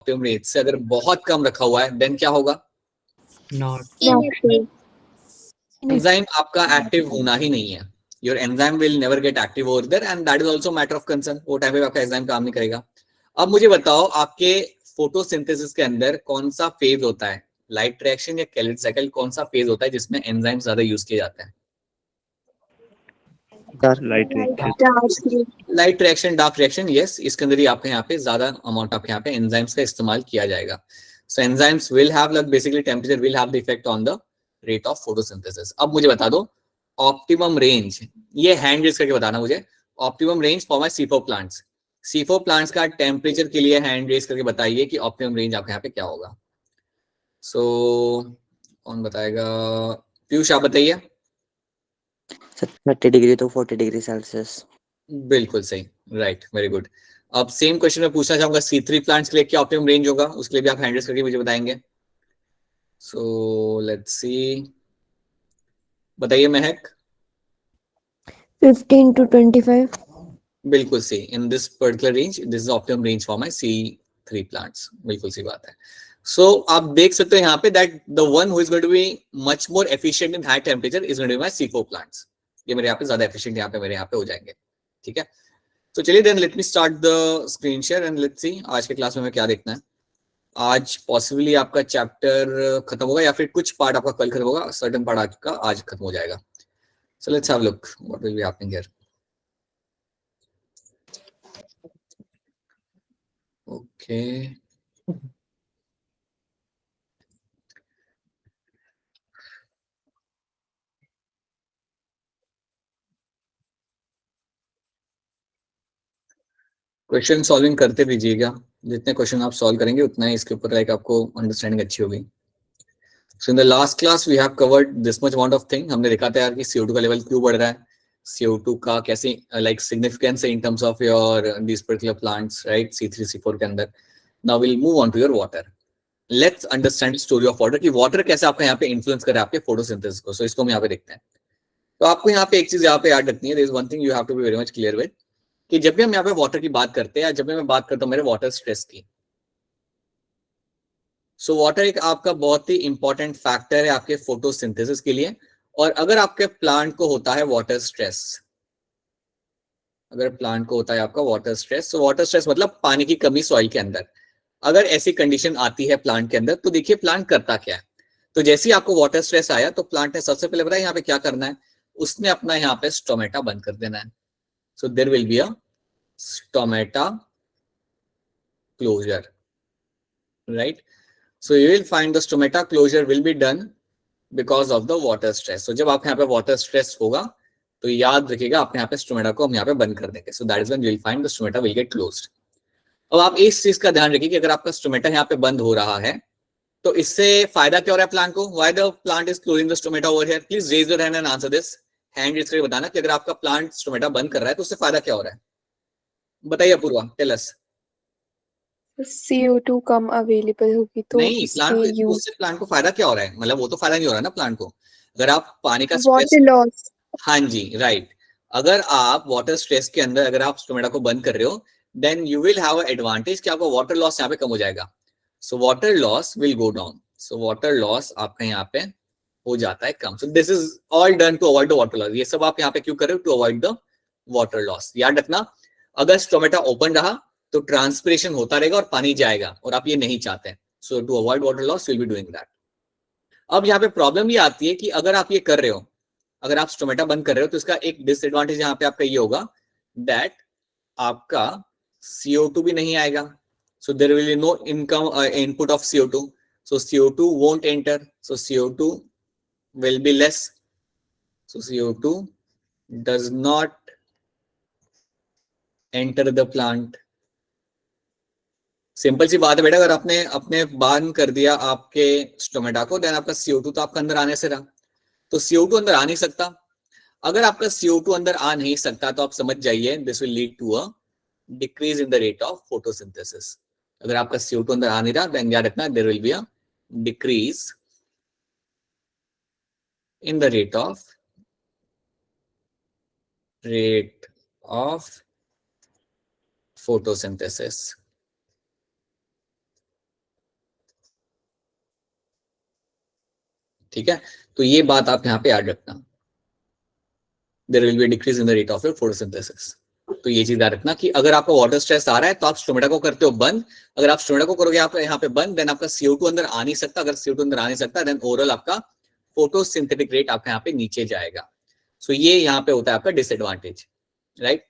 Optimum range से अगर बहुत कम रखा हुआ है देन क्या होगा? Not. एंजाइम आपका एक्टिव होना ही नहीं है. Your enzyme will never get active over there and that is also matter of concern. वो टाइम पे आपका एंजाइम काम नहीं करेगा. अब मुझे बताओ आपके फोटोसिंथेसिस के अंदर कौन सा फेज होता है, लाइट रिएक्शन या कैलोरी साइकिल, कौन सा फेज होता है जिसमें एंजाइम ज्यादा यूज किए जाते हैं? Light reaction. Light reaction, dark reaction, yes. इसके अंदर ही आपके यहाँ पे ज्यादा अमाउंट आपके यहाँ पे एंजाइम्स का इस्तेमाल किया जाएगा. So enzymes will have like basically temperature will have the effect on the rate of photosynthesis. अब मुझे बता दो ऑप्टिमम रेंज, ये हैंड रेज करके बताना मुझे. Optimum range for my C4 plants, C4 plants का टेम्परेचर के लिए हैंड रेज करके बताइए कि ऑप्टिमम रेंज आपके यहाँ पे क्या होगा. सो कौन बताएगा? पीयूष आप बताइए. 30 डिग्री to 40 डिग्री सेल्सियस. बिल्कुल सही, राइट, वेरी गुड. अब सेम क्वेश्चन मैं पूछना चाहूंगा C3 प्लांट्स के लिए क्या ऑप्टिमम रेंज होगा, उसके लिए भी आप हैंडल्स करके मुझे बताएंगे. सो लेट्स सी, बताइए महक. 15 to 25. बिल्कुल सही. In this particular range this is optimum range for my C3 plants. बिल्कुल सही बात है. सो आप देख सकते हो यहाँ पे that the one who is going to be much more efficient in high temperature is going to be my C4 plants. ये मेरे यहाँ पे ज्यादा एफिशिएंट यहाँ पे मेरे यहाँ पे हो जाएंगे. ठीक है. तो चलिए then let me start the screen share and let's see आज के क्लास में हमें क्या देखना है. आज पॉसिबली आपका चैप्टर खत्म होगा या फिर कुछ पार्ट आपका कल खत्म होगा, सर्टेन पार्ट आपका आज खत्म हो जाएगा. So let's have look what will be happening here. Okay, question solving करते रहिएगा. जितने क्वेश्चन आप सॉल्व करेंगे उतना ही इसके ऊपर लाइक आपको अंडरस्टैंडिंग अच्छी होगी. So in the last class we have covered this much amount of thing. हमने देखा था यार कि CO2 का लेवल क्यों बढ़ रहा है, CO2 का कैसे लाइक सिग्निफिकेंस है in terms of your this particular plants, right, C3 C4 के अंदर. Now will move on to your water. Let's understand story of water कि वाटर कैसे आपका यहाँ पे इन्फ्लुएंस करे आपके फोटोसिंथेसिस को. सो इसको हम यहाँ पे देखते हैं. तो आपको यहाँ पे एक चीज यहाँ पे याद रखनी है. There is one thing you have to be very much clear with कि जब भी हम यहाँ पे वाटर की बात करते हैं या जब भी मैं बात करता हूँ मेरे वाटर स्ट्रेस की, सो वाटर एक आपका बहुत ही इंपॉर्टेंट फैक्टर है आपके फोटोसिंथेसिस के लिए. और अगर आपके प्लांट को होता है वाटर स्ट्रेस, अगर प्लांट को होता है आपका वाटर स्ट्रेस, तो वाटर स्ट्रेस मतलब पानी की कमी सॉइल के अंदर, अगर ऐसी कंडीशन आती है प्लांट के अंदर तो देखिए प्लांट करता क्या है. तो जैसे ही आपको वाटर स्ट्रेस आया तो प्लांट ने सबसे पहले बताया यहाँ पे क्या करना है, उसने अपना यहाँ पे स्टोमेटा बंद कर देना है. So there will be a stomata closure, right. So you will find the stomata closure will be done because of the water stress. So जब आप यहाँ पे water stress होगा तो याद रखिएगा आप यहाँ पे स्टोमेटा को हम यहाँ पे बंद कर देंगे. So that is when you will find the stomata will get closed. अब आप इस चीज का ध्यान रखिए कि अगर आपका स्टोमेटा यहाँ पे बंद हो रहा है तो इससे फायदा क्या हो रहा है प्लांट को. Why the plant is closing the stomata over here? Please raise your hand and answer this. Hand raise करके बताना कि अगर आपका प्लांट स्टोमेटा बंद कर रहा है तो उससे फायदा क्या हो रहा है. बताइए अपूर्वा, टेल अस. CO2 कम अवेलेबल होगी तो नहीं, प्लांट इसके उससे प्लांट को फायदा क्या हो रहा है, मतलब वो तो फायदा नहीं हो रहा ना प्लांट को. अगर आप पानी का स्ट्रेस, वाटर लॉस. हाँ जी, राइट. अगर आप वाटर स्ट्रेस के अंदर अगर आप स्टोमेटा को बंद कर रहे हो then you will have a advantage कि आपका वाटर लॉस यहाँ पे कम हो जाएगा. So water loss will go down. So water loss आपका यहाँ पे हो जाता है कम. So this is all done to avoid the water loss. ये सब आप यहाँ पे क्यों कर रहे हो? To avoid the water loss. याद रखना अगर स्टोमेटा ओपन रहा तो ट्रांसपिरेशन होता रहेगा और पानी जाएगा और आप ये नहीं चाहते. So to avoid water loss you will be doing that. अब यहाँ पे प्रॉब्लम ये आती है कि अगर आप ये कर रहे हो, अगर आप स्टोमेटा बंद कर रहे हो तो इसका एक डिसएडवांटेज यहाँ पे आपका ये होगा दैट आपका CO2 भी नहीं आएगा. So there will be no income input of CO2. So CO2 won't enter. So CO2 will be less. So CO2 does not enter the plant. Simple सी बात है बेटा, अगर आपने अपने बंद कर दिया आपके स्टोमेटा को देन आपका CO2 तो आपका अंदर आने से रहा. तो CO2 अंदर आ नहीं सकता. अगर आपका CO2 अंदर आ नहीं सकता तो आप समझ जाइए this will lead to a decrease in the rate of photosynthesis. अगर आपका CO2 अंदर आ नहीं रहा देन याद रखना there will be a decrease in the rate of photosynthesis. ठीक है, तो ये बात आप यहाँ पे याद रखना, there will be decrease in the rate of your photosynthesis. तो ये चीज याद रखना कि अगर आपको वाटर स्ट्रेस आ रहा है तो आप स्टोमेटा को करते हो बंद, अगर आप स्टोमेटा को करोगे आप यहाँ पे बंद, देन आपका CO2 अंदर आ नहीं सकता, अगर CO2 अंदर आ नहीं सकता देन ओवरऑल आपका फोटोसिंथेटिक रेट आपका यहाँ पे नीचे जाएगा। सो ये यहाँ पे होता है आपका डिसएडवांटेज, राइट।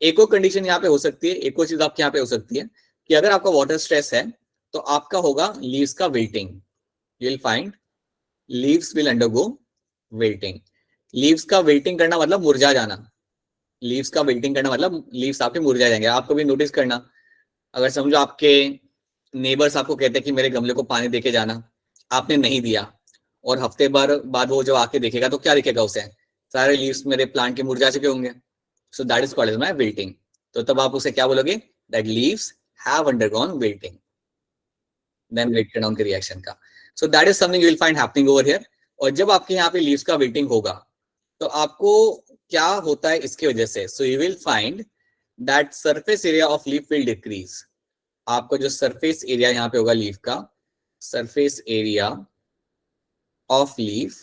एक और कंडीशन यहाँ पे हो सकती है, एक और चीज आपके यहाँ पे हो सकती है कि अगर आपका वाटर स्ट्रेस है तो आपका होगा लीव्स का wilting, you will find leaves will undergo wilting. Leaves का विल्टिंग करना मतलब मुरझा जाना, लीव्स का विल्टिंग करना मतलब लीव्स आपके मुरझा जाएंगे। आप कभी नोटिस करना, अगर समझो आपके नेबर्स आपको कहते हैं कि मेरे गमले को पानी देके जाना, आपने नहीं दिया और हफ्ते भर बाद वो जो आके देखेगा तो क्या दिखेगा उसे, सारे लीव्स मेरे प्लांट के मुरझा चुके होंगे। So that is called as my wilting. तो तब आप उसे क्या बोलोगे, that leaves have undergone wilting, then wet down के रिएक्शन का। So that is something you will find happening over here. और जब आपके यहाँ पे लीव्स का विल्टिंग होगा तो आपको क्या होता है इसकी वजह से, so you will find that surface area of leaf will decrease. आपका जो सरफेस एरिया यहाँ पे होगा लीफ का, surface area of leaf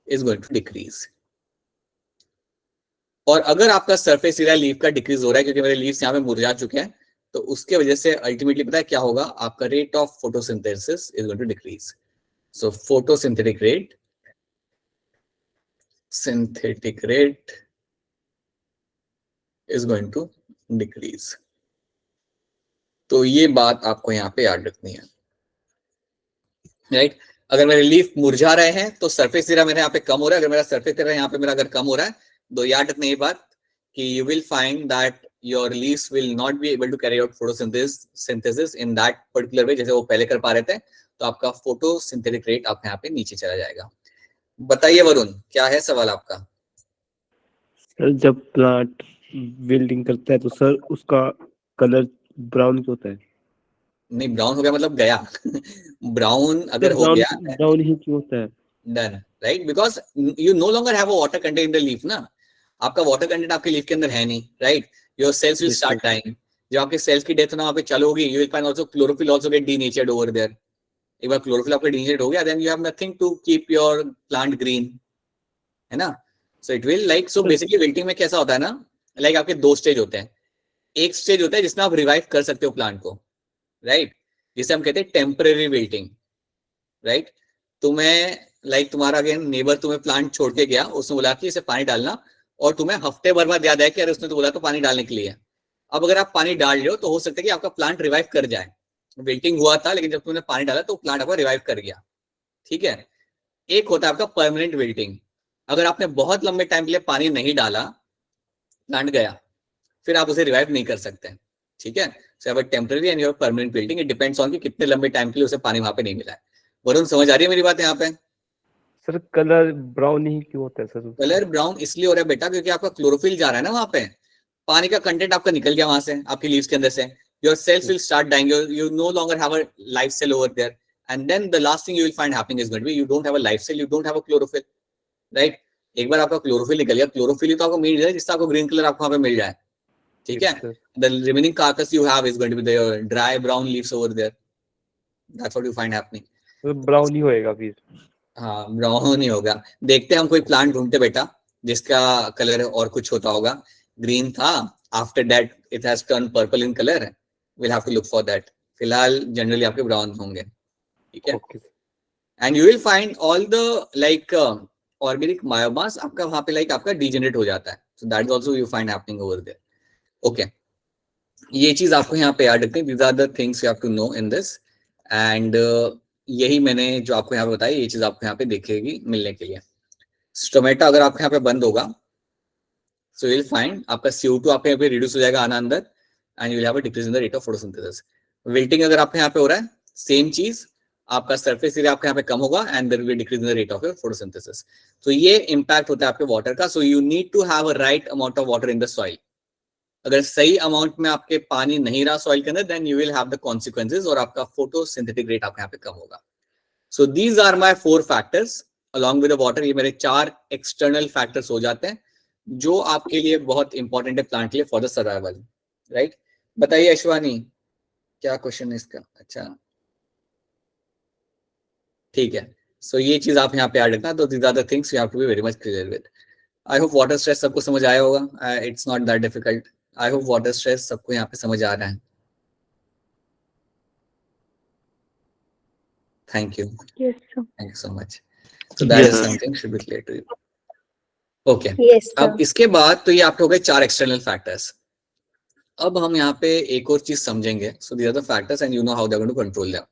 is going to decrease. और अगर आपका सरफेस एरिया लीफ का डिक्रीज हो रहा है क्योंकि मेरे लीव्स यहाँ पे मुरझा चुके हैं, तो उसके वजह से अल्टीमेटली पता है क्या होगा, आपका rate of photosynthesis is going to decrease. So photosynthetic rate, synthetic rate is going to decrease। तो ये बात आपको यहाँ पे याद रखनी है, राइट। अगर मेरे लीफ मुरझा रहे हैं तो सरफेस एरिया मेरे यहाँ पे कम हो रहा है, अगर मेरा सरफेस एरिया यहाँ पे मेरा अगर कम हो रहा है तो याद रखना ये बात कि you will find that your leaves will not be able to carry out photosynthesis in that particular way जैसे वो पहले कर पा रहे थे, तो आपका फोटोसिंथेटिक रेट आपके यहाँ पे नीचे चला जाएगा। बताइए वरुण, क्या है सवाल आपका? सर जब प्लांट विल्टिंग करता है तो सर उसका कलर ब्राउन क्यों होता है? नहीं, ब्राउन हो गया मतलब गया ब्राउन अगर हो गया ब्राउन ही क्यों होता है? Done, right, because you know longer have a water content in the leaf ना, आपका वाटर कंटेंट आपके लीफ के अंदर है नहीं, right. Your cells will start dying, जब आपके सेल्स की डेथ ना वहां पे चालू होगी, you will find also chlorophyll also get denatured over there. एक बार क्लोरोफिल आपका डीनेचर्ड हो गया then you have nothing to keep your plant green, है ना। So it will like, so basically wilting में कैसा होता है ना, लाइक आपके दो स्टेज होते हैं। एक स्टेज होता है जिसमें आप रिवाइव कर सकते हो प्लांट को, राइट, जिसे हम कहते हैं टेम्परेरी विल्टिंग, राइट। तुम्हें लाइक तुम्हारा अगेन नेबर तुम्हें प्लांट छोड़ के गया, उसने बोला कि इसे पानी डालना, और तुम्हें हफ्ते भर बाद याद है कि अरे उसने तो बोला तो पानी डालने के लिए। अब अगर आप पानी डाल रहे हो तो हो सकता है कि आपका प्लांट रिवाइव कर जाए, विल्टिंग हुआ था लेकिन जब तुमने पानी डाला तो प्लांट आपका रिवाइव कर गया, ठीक है। एक होता है आपका परमानेंट विल्टिंग, अगर आपने बहुत लंबे टाइम के लिए पानी नहीं डाला, प्लांट गया, फिर आप उसे रिवाइव नहीं कर सकते, ठीक है। So have a temporary and your permanent wilting, it depends on कि कितने लंबे टाइम के लिए उसे पानी वहां पे नहीं मिला है। वरुण समझ आ रही है मेरी बात यहाँ पे? सर कलर ब्राउन ही क्यों होता है सर? कलर ब्राउन इसलिए हो रहा है बेटा क्योंकि आपका क्लोरोफिल जा रहा है ना वहां पे, पानी का कंटेंट आपका निकल गया वहां से, आपकी लीव्स के अंदर से, your cells will start dying, you no longer have a life cell over there, and then the last thing you will find happening is going to be you don't have a life cell, you don't have a chlorophyll, right। एक बार आपका chlorophyll निकल गया, chlorophyll ही तो आपको मिल जाए जिससे आपको green colour आपको वहां पे मिल जाए, ठीक है। the remaining carcass you have is going to be the dry brown leaves over there, that's what you find happening। Brown ही होएगा फिर? हाँ, ब्राउन ही होगा। देखते हैं हम कोई प्लांट ढूंढते बेटा जिसका कलर और कुछ होता होगा, ग्रीन था, after that it has turn purple in colour, will have to look for that. फिलहाल जनरली आपके ब्राउन होंगे, ठीक है। And you will find all the like organic biomass आपका वहां पे लाइक आपका डीजेनरेट हो जाता है, so that is also you find happening over there, okay. ये चीज आपको यहाँ पे याद रखनी, these are the things you have to know in this, and यही मैंने जो आपको यहाँ पे बताया, ये चीज आपको यहाँ पे दिखेगी मिलने के लिए। स्टोमेटा अगर आपके यहाँ पे बंद होगा, सो यू विल फाइंड आपका CO2 आपके यहाँ पे रिड्यूस हो जाएगा आना अंदर, and you will have a decrease in the rate of photosynthesis. Wilting अगर आपके यहाँ पे हो रहा है, सेम चीज, आपका सरफेस एरिया आपके यहाँ पे कम होगा and there will be decrease in the rate of your photosynthesis. तो ये इंपैक्ट होता है आपके वाटर का। So you need to have a right amount of water in the soil. अगर सही अमाउंट में आपके पानी नहीं रहा सॉइल के अंदर, then you will have the consequences और आपका फोटोसिंथेटिक रेट आपके यहाँ पे कम होगा। So these are my 4 factors along with the water, ये मेरे 4 एक्सटर्नल फैक्टर्स हो जाते हैं जो आपके लिए बहुत इंपॉर्टेंट है प्लांट के लिए फॉर द सर्वाइवल, राइट। बताइए अश्वानी, क्या क्वेश्चन है इसका? अच्छा, ठीक है। सो ये चीज आप यहाँ पे ऐड रखना. तो these are the things you have to be very much clear with. I hope water stress सबको समझ आया होगा. It's not that difficult. I hope water stress सबको यहाँ पे समझ आ रहा है. Thank you. Yes, sir. Thank you so much. So that Yes, is sir. something should be clear to you. Okay. Yes, sir. अब इसके बाद तो ये आपके हो गए 4 एक्सटर्नल फैक्टर्स. अब हम यहाँ पे एक और चीज समझेंगे. So these are the factors and you know how they're going to control them.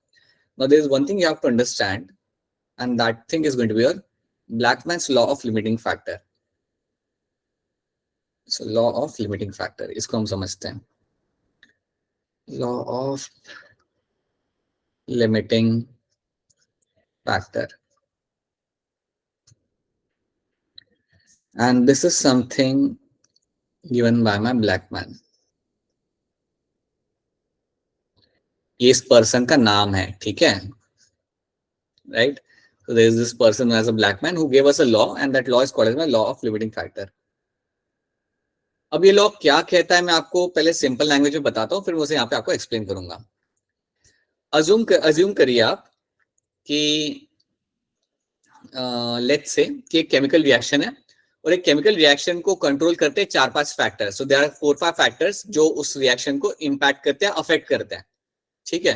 Now there is one thing you have to understand, and that thing is going to be your Blackman's law of limiting factor. So law of limiting factor, इसको हम समझते हैं. Law of limiting factor. And this is something given by my Blackman. ये इस person का नाम है, ठीक है, right? So there is this person as a Blackman who gave us a law, and that law is called as my law of limiting factor. अब ये law क्या कहता है मैं आपको पहले सिंपल लैंग्वेज में बताता हूँ, फिर मैं उसे यहाँ पे आपको एक्सप्लेन करूंगा. अज्यूम करिए आप कि लेट्स से कि एक केमिकल रिएक्शन है और एक केमिकल रिएक्शन को कंट्रोल करते हैं 4-5 factors. So there are 4-5 factors जो उस रिएक्शन को इंपैक्ट करते हैं, अफेक्ट करते हैं, ठीक है.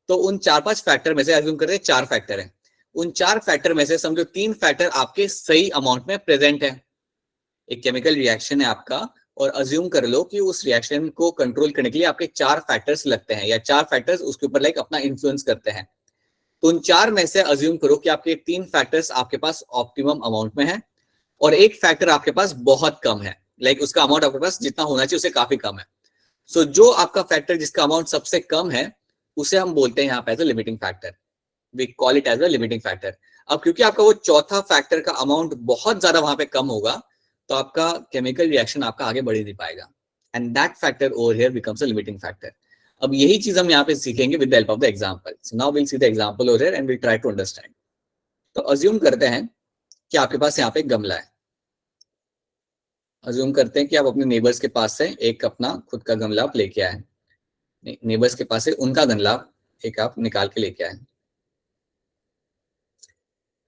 तो उन 4-5 फैक्टर में से अज्यूम करते हैं 4 फैक्टर हैं. उन 4 फैक्टर में से समझो 3 फैक्टर आपके सही अमाउंट में प्रेजेंट है. एक केमिकल रिएक्शन है आपका और अज्यूम कर लो कि उस रिएक्शन को कंट्रोल करने के लिए आपके 4 फैक्टर्स लगते हैं या 4 फैक्टर्स उसके ऊपर लाइक अपना इन्फ्लुएंस करते हैं. तो उन 4 में से अज्यूम करो कि आपके 3 फैक्टर्स आपके पास ऑप्टिमम अमाउंट में है और एक फैक्टर आपके पास बहुत कम है, लाइक उसका अमाउंट आपके पास जितना होना चाहिए उससे काफी कम है. सो जो आपका फैक्टर जिसका अमाउंट सबसे कम है उसे हम बोलते हैं यहाँ पे as a limiting factor. We call it as a limiting factor. अब क्योंकि आपका वो चौथा फैक्टर का अमाउंट बहुत ज्यादा वहां पे कम होगा तो आपका केमिकल रिएक्शन आपका आगे बढ़ ही नहीं पाएगा, and that factor over here becomes a limiting factor. अब यही चीज हम यहाँ पे सीखेंगे with the help of the example. So now will see the example over here and will try to understand. तो अज्यूम करते हैं कि आपके पास यहाँ पे एक गमला है. अज्यूम करते हैं कि आप अपने नेबर्स के पास से एक अपना खुद का गमला आप लेके आए. नेबर्स के पास से उनका गमला एक आप निकाल के लेके आए.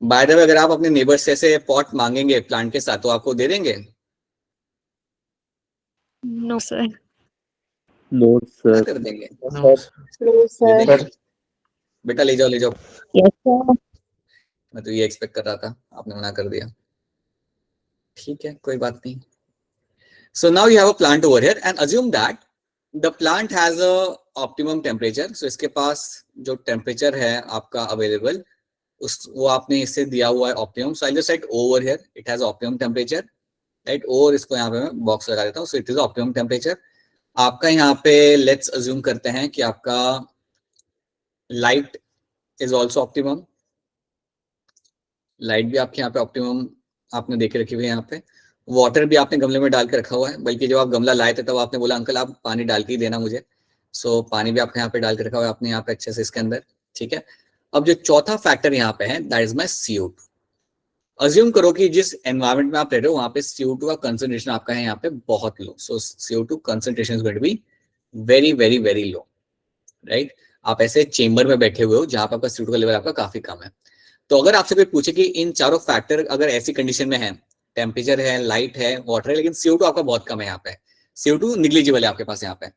बाय द वे अगर आप अपने नेबर्स से ऐसे पॉट मांगेंगे प्लांट के साथ तो आपको दे देंगे? No, sir. No, क्या sir. कर देंगे? No, sir. No, दे sir. देंगे? बेटा ले जाओ. Yes, sir. मैं तो ये एक्सपेक्ट कर रहा था, आपने मना कर दिया. ठीक है, कोई बात नहीं. So now you have a plant over here and assume that the plant has a optimum temperature. So इसके पास जो टेम्परेचर है आपका अवेलेबल वो आपने इससे दिया हुआ है optimum. So I just right over here it has optimum temperature, right. और इसको यहाँ पे मैं बॉक्स लगा देता हूँ. So it is optimum temperature. आपका यहाँ पे लेट्स अज्यूम करते हैं कि आपका light is also optimum. Light भी आपके यहाँ पे ऑप्टिमम आपने देखे रखी हुई है. यहाँ पे वाटर भी आपने गमले में डाल के रखा हुआ है, बल्कि जब आप गमला लाए थे तब आपने बोला अंकल आप पानी डाल के ही देना मुझे. सो पानी भी आपके यहाँ पे डाल के रखा हुआ है आपने यहाँ पे अच्छे से इसके अंदर, ठीक है. अब जो चौथा फैक्टर यहाँ पे है that is my CO2. Assume करो कि जिस एनवायरनमेंट में आप रह रहे हो वहां पे CO2 का कंसंट्रेशन आपका है यहाँ पे बहुत low. So CO2 concentration is going to be very very very low, right. आप ऐसे चेंबर में बैठे हुए हो जहां पे आपका CO2 का लेवल आपका काफी कम है. तो अगर आपसे कोई पूछे कि इन चारों फैक्टर अगर ऐसी कंडीशन में है, टेम्परेचर है, लाइट है, वाटर है, लेकिन CO2 आपका बहुत कम है, यहाँ पे CO2 निग्लिजिबल है आपके पास यहाँ पे,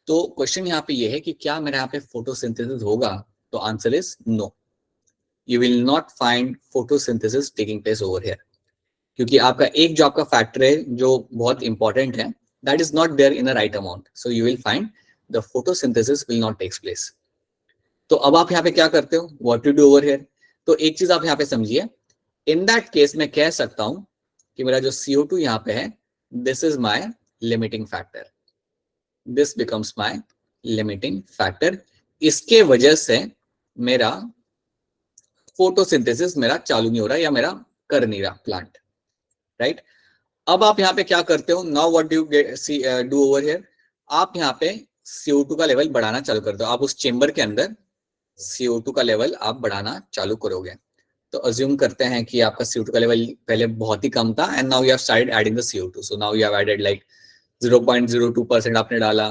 तो क्वेश्चन यहाँ पे ये है कि क्या मेरा यहाँ पे फोटोसिंथेसिस होगा? तो answer is no. You will not find photosynthesis taking place over here, क्योंकि आपका एक जो आपका फैक्टर है जो बहुत इंपॉर्टेंट है that is not there in a right amount. So you will find the photosynthesis will not takes place. तो अब आप यहाँ पे क्या करते हो? What to do over here? तो एक चीज आप यहाँ पे समझिए. इन दैट केस मैं कह सकता हूं कि मेरा जो CO2 यहाँ पे है this is my limiting factor. This becomes my limiting factor. इसके वजह से मेरा फोटोसिंथेसिस मेरा चालू नहीं हो रहा या मेरा कर नहीं रहा प्लांट, राइट. अब आप यहाँ पे क्या करते हो? Now what do do over here? आप यहाँ पे CO2 का लेवल बढ़ाना चालू कर दो. आप उस चेंबर के अंदर CO2 का लेवल आप बढ़ाना चालू करोगे. तो अज्यूम करते हैं कि आपका CO2 का लेवल पहले बहुत ही कम था and now you have started adding the CO2. So now you have added like 0.02% आपने डाला,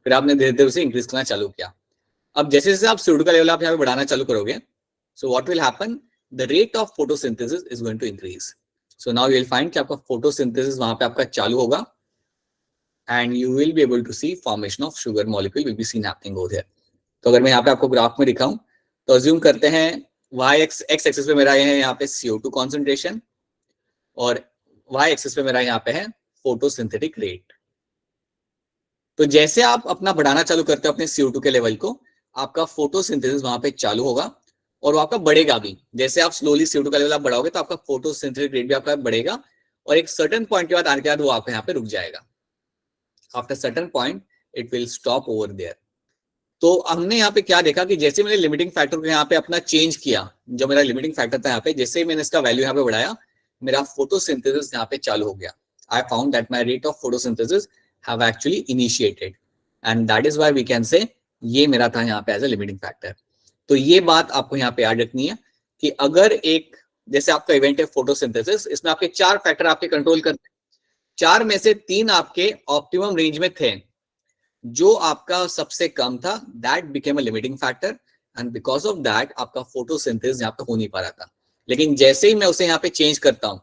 फिर आपने धीरे धीरे उसे इंक्रीज करना चालू किया. अब जैसे जैसे आप CO2 का लेवल आप यहाँ पे बढ़ाना चालू करोगे, so what will happen? the rate of photosynthesis is going to increase. So now you will find कि आपका photosynthesis वहां पे आपका चालू होगा, and you will be able to see formation of sugar molecule will be seen happening over there. तो अगर मैं यहाँ पे आपको ग्राफ में दिखाऊं तो अज्यूम करते हैं x एक्सिस पे मेरा ये है यहाँ पे CO2 कॉन्सेंट्रेशन और y एक्सिस पे मेरा यहाँ पे है फोटोसिंथेटिक रेट। तो जैसे आप अपना बढ़ाना चालू करते हो अपने CO2 के लेवल को, आपका फोटोसिंथेसिस वहां पे चालू होगा और वो आपका बढ़ेगा भी। जैसे आप स्लोली CO2 का लेवल आप बढ़ाओगे तो आपका फोटोसिंथेटिक रेट भी आपका बढ़ेगा और एक सर्टेन पॉइंट के बाद आने के बाद वो आपके यहाँ पे रुक जाएगा। After certain point it will stop over there. तो हमने यहाँ पे क्या देखा कि जैसे मैंने लिमिटिंग फैक्टर को यहाँ पे अपना चेंज किया, जो मेरा लिमिटिंग फैक्टर था यहाँ पे, जैसे ही मैंने इसका वैल्यू यहाँ पे बढ़ाया, मेरा फोटोसिंथेसिस यहाँ पे चालू हो गया। I found that my rate of photosynthesis have actually initiated and that is why we can say ये मेरा था यहाँ पे एज अ लिमिटिंग फैक्टर। तो ये बात आपको यहाँ पे याद रखनी है कि अगर एक जैसे आपका इवेंट है फोटोसिंथेसिस, इसमें आपके 4 फैक्टर आपके कंट्रोल करते हैं, 4 में से 3 आपके ऑप्टिमम रेंज में थे, जो आपका सबसे कम था that became a limiting factor and because of that आपका फोटोसिंथेसिस यहाँ पे हो नहीं पा रहा था। लेकिन जैसे ही मैं उसे यहाँ पे चेंज करता हूँ,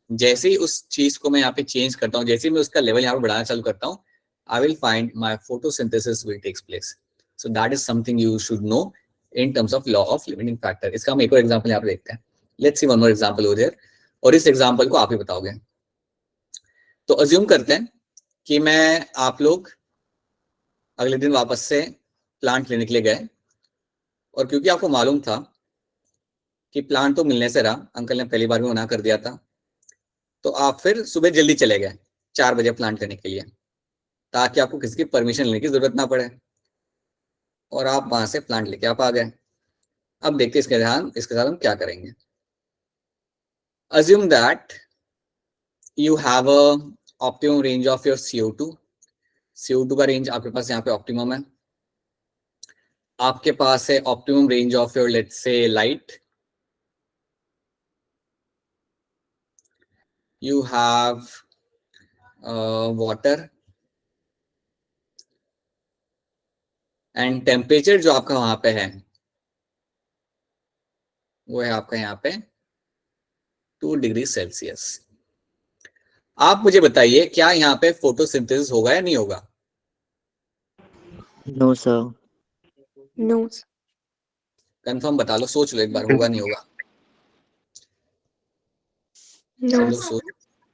जैसे ही उस चीज को मैं यहाँ पे चेंज करता हूँ, जैसे ही मैं उसका लेवल यहाँ पे बढ़ाना चालू करता हूँ, I will find my photosynthesis will takes place. So that is something you should know in terms of law of limiting factor. इसका हम एक और एग्जांपल यहाँ पे देखते हैं। Let's see one more example over here, और इस एग्जांपल को आप ही बताओगे। तो अज्यूम करते हैं कि मैं आप लोग अगले दिन वापस से प्लांट लेने के लिए गए और क्योंकि आपको मालूम था कि प्लांट तो मिलने से रहा, अंकल ने पहली बार में मना कर दिया था, तो आप फिर सुबह जल्दी चले गए 4 बजे प्लांट लेने के लिए ताकि आपको किसी की परमिशन लेने की जरूरत ना पड़े, और आप वहां से प्लांट लेके आप आ गए। अब देखते इसके साथ हम क्या करेंगे। Assume that you have a optimum range of your CO2 का रेंज आपके पास यहाँ पे ऑप्टिमम है। आपके पास है optimum range of your let's say light, you have water and temperature जो आपका वहां पे है वो है आपका यहाँ पे 2 डिग्री सेल्सियस। आप मुझे बताइए क्या यहाँ पे फोटोसिंथेसिस होगा या नहीं होगा? No, sir. No. कंफर्म बता लो, सोच लो एक बार, होगा नहीं होगा? No. सब लोग सोच,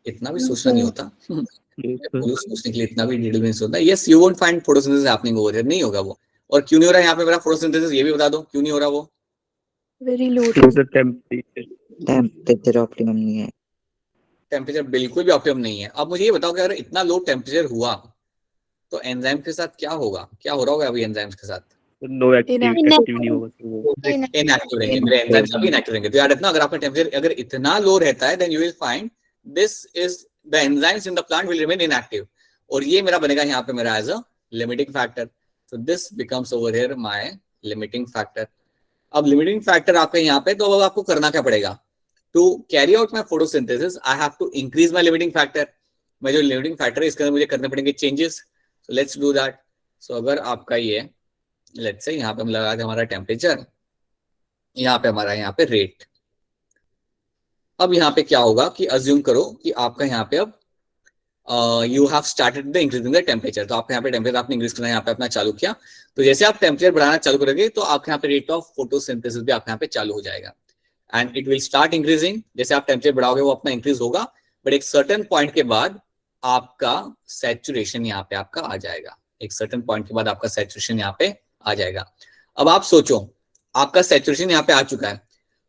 इतना भी सोचना नहीं होता। सोचने के लिए इतना भी डिटेल में नहीं सोचना। Yes, you won't find photosynthesis happening over here, नहीं होगा वो। और क्यों नहीं हो रहा है यहाँ पे मेरा फोटोसिंथेसिस, ये भी बता दो क्यों नहीं हो रहा वो? Very low. टेम्परेचर ऑप्टिमम नहीं है। टेम्परेचर बिल्कुल भी ऑप्टिमम नहीं है। अब मुझे ये बताओ कि अगर इतना लो टेम्परेचर हुआ तो एंजाइम के साथ क्या होगा, क्या हो रहा होगा अभी एंजाइम्स के साथ? नो एक्टिव नहीं होगा तो वो इनएक्टिव रहेंगे, मेरे एंजाइम्स अभी इनएक्टिव रहेंगे। तो याद रखना अगर आपका टेम्परेचर अगर इतना लो रहता है then you will find this is the enzymes in the plant will remain inactive, और ये मेरा बनेगा यहाँ पे मेरा as a limiting factor. So this becomes over here my limiting factor. अब लिमिटिंग फैक्टर आपके यहाँ पे, तो अब आपको करना क्या पड़ेगा? To carry out my photosynthesis I have to increase my limiting factor. मैं जो लिमिटिंग फैक्टर है इसके अंदर मुझे करने पड़ेंगे changes. So let's do that. So अगर आपका ये लेट्स से यहाँ पे हम लगा दें हमारा टेम्परेचर, यहाँ पे हमारा यहाँ पे रेट। अब यहाँ पे क्या होगा कि अज्यूम करो कि आपका यहाँ पे अब you have started the increasing the temperature. तो आपका यहाँ पे टेम्परेचर आपने इंक्रीज करना यहाँ पे अपना चालू किया, तो जैसे आप टेम्परेचर बढ़ाना चालू करोगे तो आपके यहाँ पे रेट ऑफ फोटोसिंथेसिस भी आपके यहाँ पे चालू हो जाएगा and it will start increasing. जैसे आप टेम्परेचर बढ़ाओगे वो अपना इंक्रीज होगा, बट एक सर्टेन पॉइंट के बाद आपका सैचुरेशन यहाँ पे आपका आ जाएगा। एक सर्टेन पॉइंट के बाद आपका सैचुरेशन यहाँ पे आ जाएगा। अब आप सोचो आपका सैचुरेशन यहाँ पे आ चुका है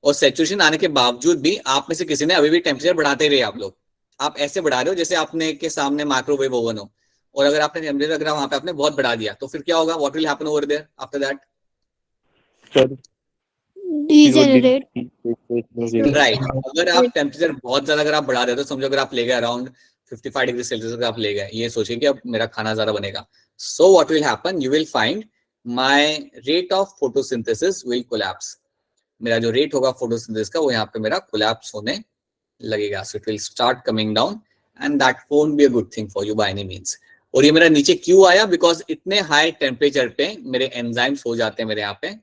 और सैचुरेशन आने के बावजूद भी आप में से किसी ने अभी भी टेम्परेचर बढ़ाते ही रहे। आप लोग आप ऐसे बढ़ा रहे हो जैसे आपने के सामने माइक्रोवेव ओवन हो, और अगर आपने टेम्परेचर अगर वहां पे आपने बहुत बढ़ा दिया तो फिर क्या होगा? What will happen over there after that? Degenerate. Right. अगर आप टेम्परेचर बहुत ज्यादा अगर आप बढ़ा रहे हो तो समझो अगर आप ले गए अराउंड 55 डिग्री सेल्सियस अगर आप ले गए, ये सोचिए कि अब मेरा खाना ज्यादा बनेगा। So what will happen? You will find my rate of photosynthesis will collapse. मेरा जो रेट होगा फोटोसिंथेसिस का वो यहाँ पे मेरा कोलैप्स होने लगेगा। सो it will start coming down and that won't be a good thing for you by any means. और ये मेरा नीचे क्यों आया? बिकॉज इतने हाई टेम्परेचर पे मेरे एंजाइम्स हो जाते हैं मेरे यहाँ पे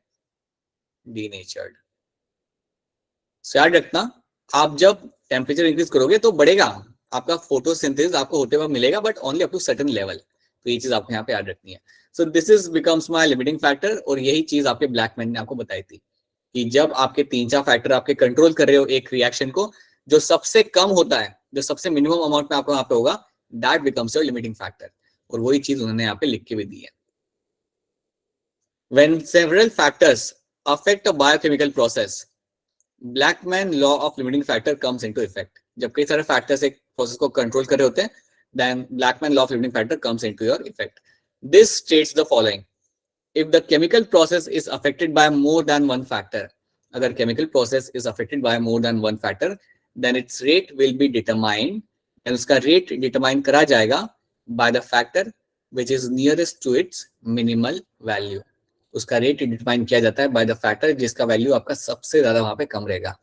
डीनेचर्ड। सो याद रखना, आप जब टेम्परेचर इंक्रीज करोगे तो बढ़ेगा आपका फोटोसिंथेसिस, आपको होते हुए मिलेगा, but only up to certain level. तो ये चीज आपको यहाँ पे याद रखनी है। So this is becomes my limiting factor, और यही चीज आपके ब्लैकमैन ने आपको बताई थी कि जब आपके 3-4 फैक्टर आपके कंट्रोल कर रहे हो एक रिएक्शन को, जो सबसे कम होता है, जो सबसे मिनिमम अमाउंट में आपको यहाँ पे होगा, that becomes your limiting factor. और वही चीज उन्होंने यहाँ पे लिख के भी दी है। When several factors affect a biochemical process, Blackman law of limiting factor comes into effect. जब कई सारे फैक्टर्स एक प्रोसेस को कंट्रोल कर रहे होते हैं, then Blackman law of limiting factor comes into your effect. This states the following: if the chemical process is affected by more than one factor, अगर chemical process is affected by more than one factor, then its rate will be determined, and उसका rate determine करा जाएगा by the factor which is nearest to its minimal value. उसका rate determine किया जाता है by the factor जिसका value आपका सबसे ज्यादा वहां पे कम रहेगा.